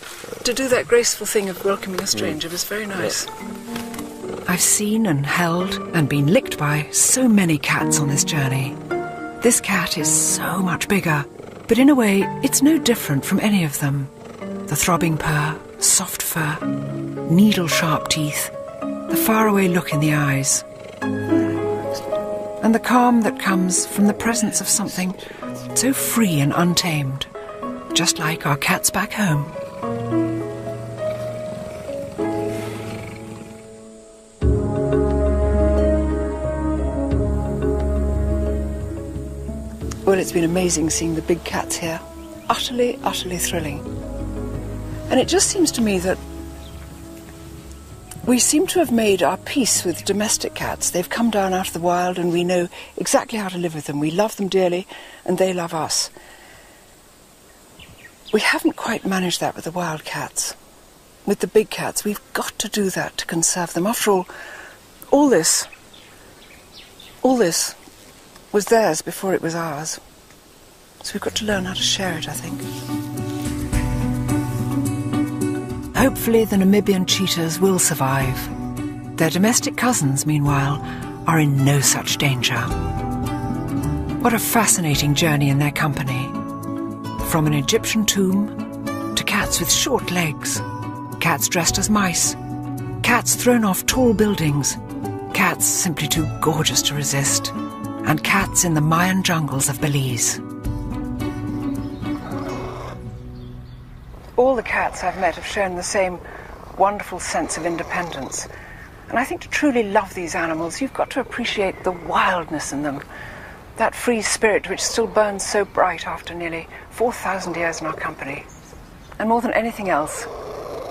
do that graceful thing of welcoming a stranger was very nice. I've seen and held and been licked by so many cats on this journey. This cat is so much bigger, But in a way, it's no different from any of them. The throbbing purr, soft fur, needle-sharp teeth, the faraway look in the eyes, and the calm that comes from the presence of something so free and untamed, just like our cats back home. Well, it's been amazing seeing the big cats here. Utterly, utterly thrilling. And it just seems to me that we seem to have made our peace with domestic cats. They've come down out of the wild and we know exactly how to live with them. We love them dearly and they love us. We haven't quite managed that with the wild cats. With the big cats, we've got to do that to conserve them. After all this was theirs before it was ours. So we've got to learn how to share it, I think. Hopefully the Namibian cheetahs will survive. Their domestic cousins, meanwhile, are in no such danger. What a fascinating journey in their company. From an Egyptian tomb to cats with short legs, cats dressed as mice, cats thrown off tall buildings, cats simply too gorgeous to resist, and cats in the Mayan jungles of Belize. All the cats I've met have shown the same wonderful sense of independence. And I think to truly love these animals, you've got to appreciate the wildness in them. That free spirit which still burns so bright after nearly 4,000 years in our company. And more than anything else,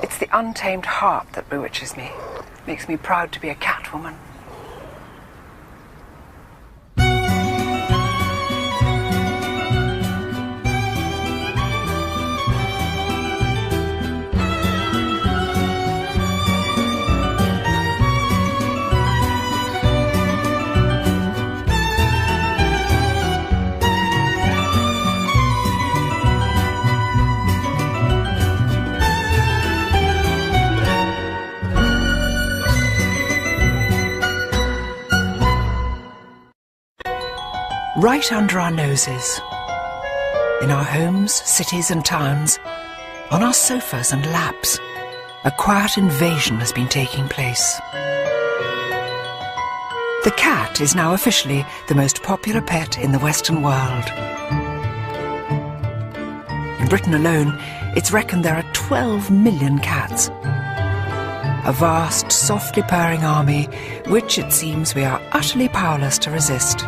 it's the untamed heart that bewitches me. Makes me proud to be a cat woman. Right under our noses, in our homes, cities and towns, on our sofas and laps, a quiet invasion has been taking place. The cat is now officially the most popular pet in the Western world. In Britain alone, it's reckoned there are 12 million cats. A vast, softly purring army, which it seems we are utterly powerless to resist.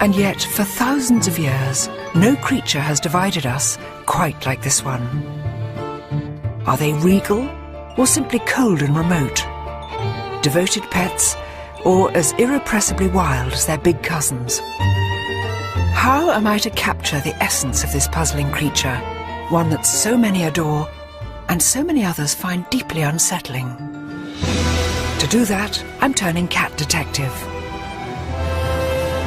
And yet, for thousands of years, no creature has divided us quite like this one. Are they regal, or simply cold and remote? Devoted pets, or as irrepressibly wild as their big cousins? How am I to capture the essence of this puzzling creature, one that so many adore, and so many others find deeply unsettling? To do that, I'm turning cat detective.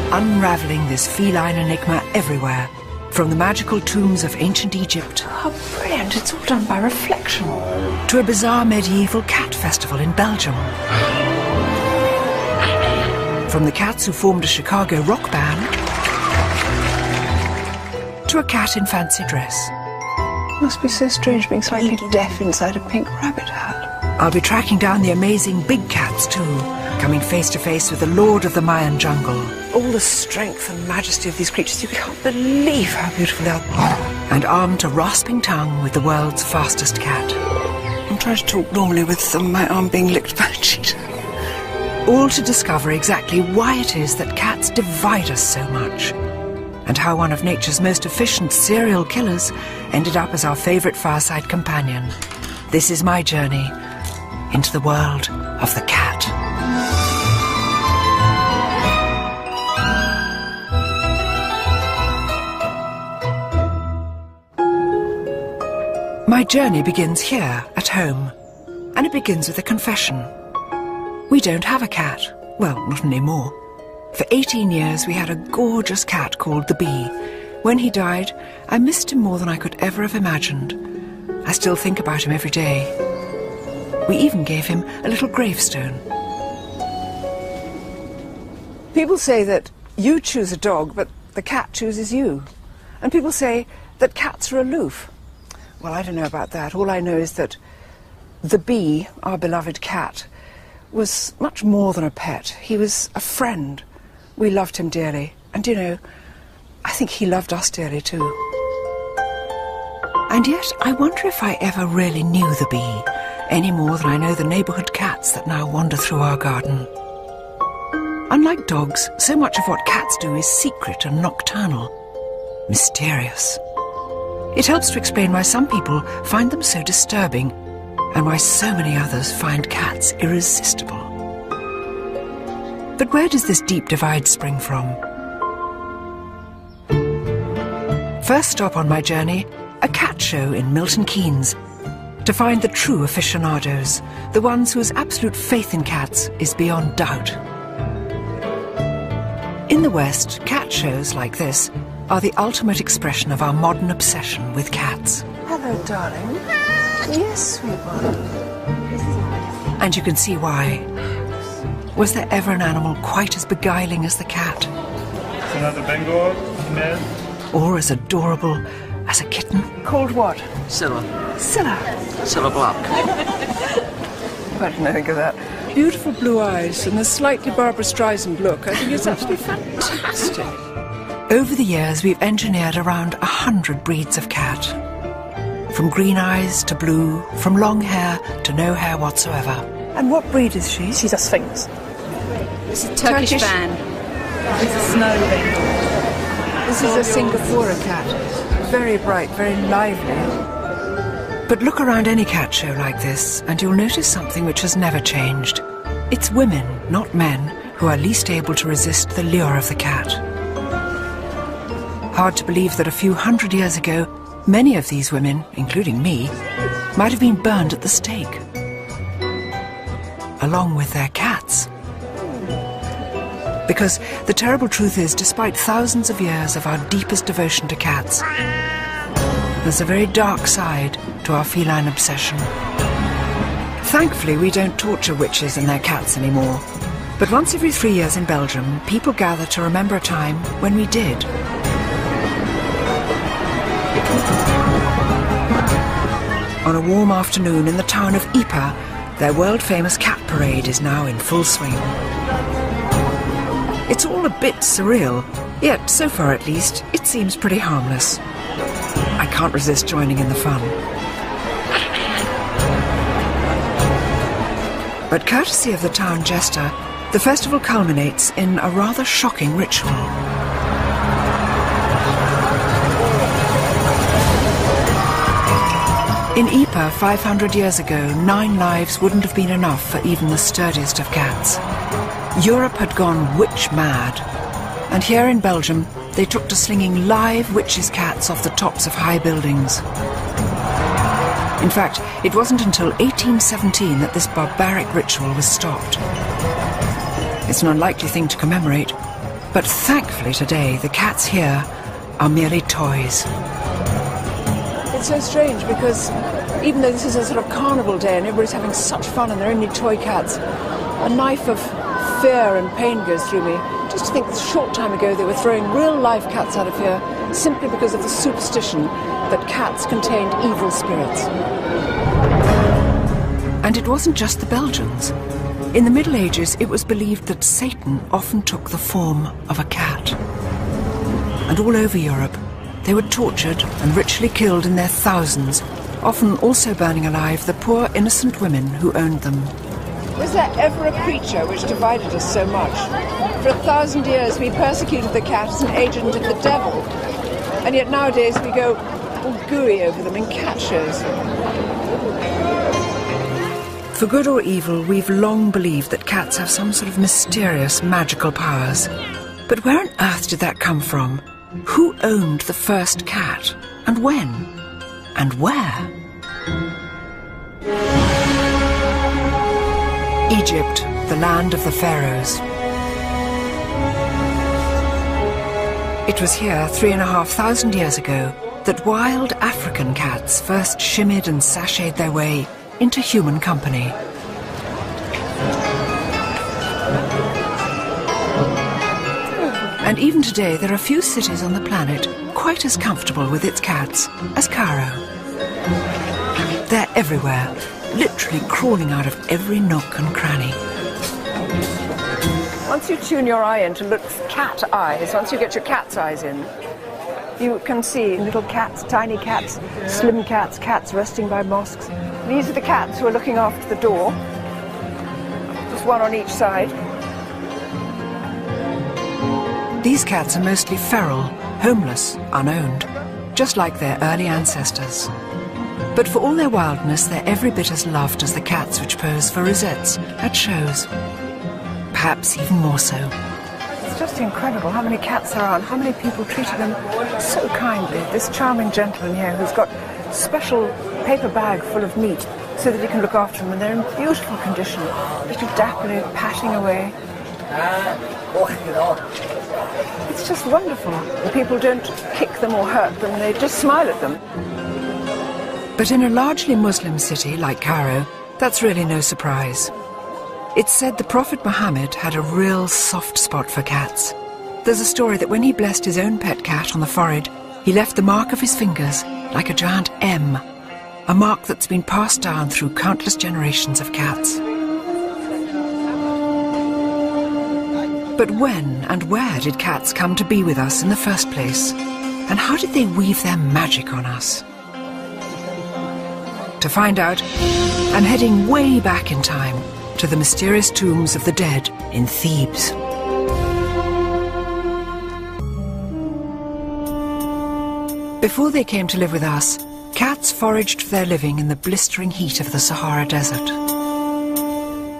Unravelling this feline enigma everywhere, from the magical tombs of ancient Egypt. How brilliant, it's all done by reflection. To a bizarre medieval cat festival in Belgium. From the cats who formed a Chicago rock band, to a cat in fancy dress. Must be so strange being slightly deaf inside a pink rabbit hat. I'll be tracking down the amazing big cats too, coming face to face with the lord of the Mayan jungle. All the strength and majesty of these creatures, you can't believe how beautiful they are. And armed to rasping tongue with the world's fastest cat. I'm trying to talk normally with my arm being licked by a cheetah. All to discover exactly why it is that cats divide us so much, and how one of nature's most efficient serial killers ended up as our favourite fireside companion. This is my journey into the world of the cat. My journey begins here, at home, and it begins with a confession. We don't have a cat. Well, not anymore. For 18 years we had a gorgeous cat called the Bee. When he died, I missed him more than I could ever have imagined. I still think about him every day. We even gave him a little gravestone. People say that you choose a dog, but the cat chooses you. And people say that cats are aloof. Well, I don't know about that. All I know is that the bee, our beloved cat, was much more than a pet. He was a friend. We loved him dearly. And, you know, I think he loved us dearly too. And yet, I wonder if I ever really knew the bee, any more than I know the neighbourhood cats that now wander through our garden. Unlike dogs, so much of what cats do is secret and nocturnal, mysterious. It helps to explain why some people find them so disturbing and why so many others find cats irresistible. But where does this deep divide spring from? First stop on my journey, a cat show in Milton Keynes, to find the true aficionados, the ones whose absolute faith in cats is beyond doubt. In the West, cat shows like this are the ultimate expression of our modern obsession with cats. Hello, darling. Yes, sweet one. And you can see why. Was there ever an animal quite as beguiling as the cat? It's another Bengal female. Or as adorable as a kitten? Called what? Scylla. Scylla. Scylla Black. I didn't think of that. Beautiful blue eyes and a slightly Barbara Streisand look. I think it's absolutely fantastic. Over the years, we've engineered around 100 breeds of cat. From green eyes to blue, from long hair to no hair whatsoever. And what breed is she? She's a Sphinx. It's a Turkish fan. It's a snow Bengal. This is a Singapore cat. Very bright, very lively. But look around any cat show like this, and you'll notice something which has never changed. It's women, not men, who are least able to resist the lure of the cat. Hard to believe that a few hundred years ago, many of these women, including me, might have been burned at the stake, along with their cats. Because the terrible truth is, despite thousands of years of our deepest devotion to cats, there's a very dark side to our feline obsession. Thankfully, we don't torture witches and their cats anymore. But once every 3 years in Belgium, people gather to remember a time when we did. On a warm afternoon in the town of Ypres, their world-famous cat parade is now in full swing. It's all a bit surreal, yet so far at least, it seems pretty harmless. I can't resist joining in the fun. But courtesy of the town jester, the festival culminates in a rather shocking ritual. In Ypres 500 years ago, 9 lives wouldn't have been enough for even the sturdiest of cats. Europe had gone witch mad, and here in Belgium they took to slinging live witches' cats off the tops of high buildings. In fact, it wasn't until 1817 that this barbaric ritual was stopped. It's an unlikely thing to commemorate, but thankfully today the cats here are merely toys. It's so strange because even though this is a sort of carnival day and everybody's having such fun and they're only toy cats, a knife of fear and pain goes through me. Just to think a short time ago they were throwing real live cats out of here simply because of the superstition that cats contained evil spirits. And it wasn't just the Belgians. In the Middle Ages, it was believed that Satan often took the form of a cat. And all over Europe, they were tortured and ritually killed in their thousands, often also burning alive the poor innocent women who owned them. Was there ever a creature which divided us so much? For 1,000 years we persecuted the cat as an agent of the devil, and yet nowadays we go all gooey over them in cat shows. For good or evil, we've long believed that cats have some sort of mysterious magical powers. But where on earth did that come from? Who owned the first cat? And when? And where? Egypt, the land of the pharaohs. It was here 3,500 years ago that wild African cats first shimmied and sashayed their way into human company. And even today, there are few cities on the planet quite as comfortable with its cats as Cairo. They're everywhere, literally crawling out of every nook and cranny. Once you tune your eye in to look cat eyes, once you get your cat's eyes in, you can see little cats, tiny cats, slim cats, cats resting by mosques. These are the cats who are looking after the door. Just one on each side. These cats are mostly feral, homeless, unowned, just like their early ancestors. But for all their wildness, they're every bit as loved as the cats which pose for rosettes at shows. Perhaps even more so. It's just incredible how many cats there are and how many people treated them so kindly. This charming gentleman here who's got a special paper bag full of meat so that he can look after them, and they're in beautiful condition, little dapperly patting away. It's just wonderful. The people don't kick them or hurt them, they just smile at them. But in a largely Muslim city like Cairo, that's really no surprise. It's said the Prophet Muhammad had a real soft spot for cats. There's a story that when he blessed his own pet cat on the forehead, he left the mark of his fingers like a giant M, a mark that's been passed down through countless generations of cats. But when and where did cats come to be with us in the first place? And how did they weave their magic on us? To find out, I'm heading way back in time to the mysterious tombs of the dead in Thebes. Before they came to live with us, cats foraged for their living in the blistering heat of the Sahara Desert.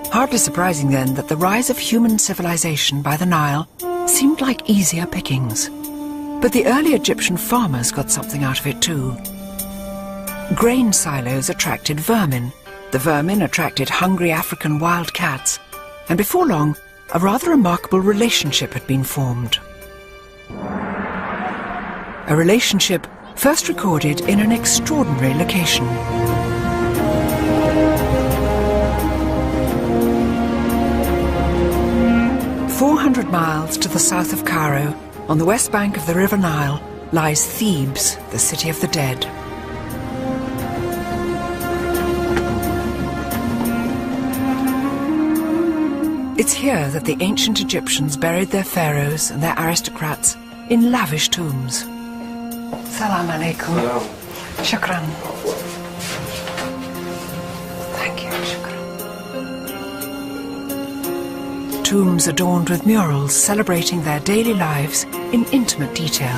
Hardly surprising then that the rise of human civilization by the Nile seemed like easier pickings. But the early Egyptian farmers got something out of it too. Grain silos attracted vermin. The vermin attracted hungry African wild cats. And before long, a rather remarkable relationship had been formed. A relationship first recorded in an extraordinary location. 400 miles to the south of Cairo, on the west bank of the River Nile, lies Thebes, the city of the dead. It's here that the ancient Egyptians buried their pharaohs and their aristocrats in lavish tombs. Salam alaikum. Shukran. Thank you, shukran. Tombs adorned with murals celebrating their daily lives in intimate detail.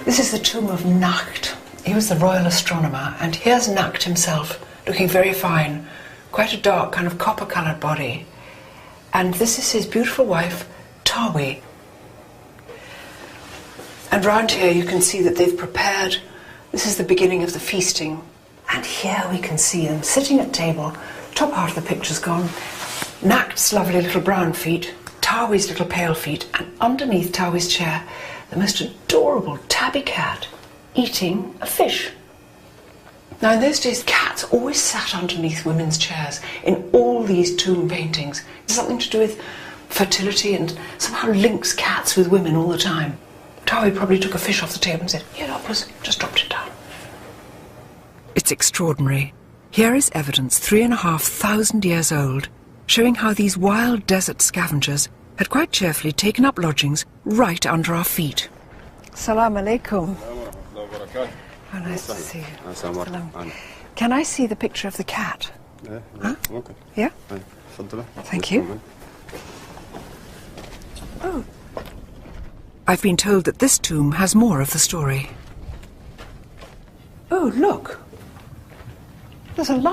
This is the tomb of Nacht. He was the royal astronomer, and here's Nacht himself, looking very fine, quite a dark kind of copper-coloured body. And this is his beautiful wife, Tawi. And round here you can see that they've prepared, this is the beginning of the feasting. And here we can see them sitting at table, top part of the picture's gone, Nacht's lovely little brown feet, Tawi's little pale feet, and underneath Tawi's chair, the most adorable tabby cat eating a fish. Now in those days, cats always sat underneath women's chairs in all these tomb paintings. It's something to do with fertility and somehow links cats with women all the time. Tawi probably took a fish off the table and said, "Here, Oprah's," just dropped it down. It's extraordinary. Here is evidence 3,500 years old, showing how these wild desert scavengers had quite cheerfully taken up lodgings right under our feet. Salam alaikum. Oh, nice to see you. Salam. Can I see the picture of the cat? Huh? Yeah? Thank you. Oh. I've been told that this tomb has more of the story. Oh, look. There's a light.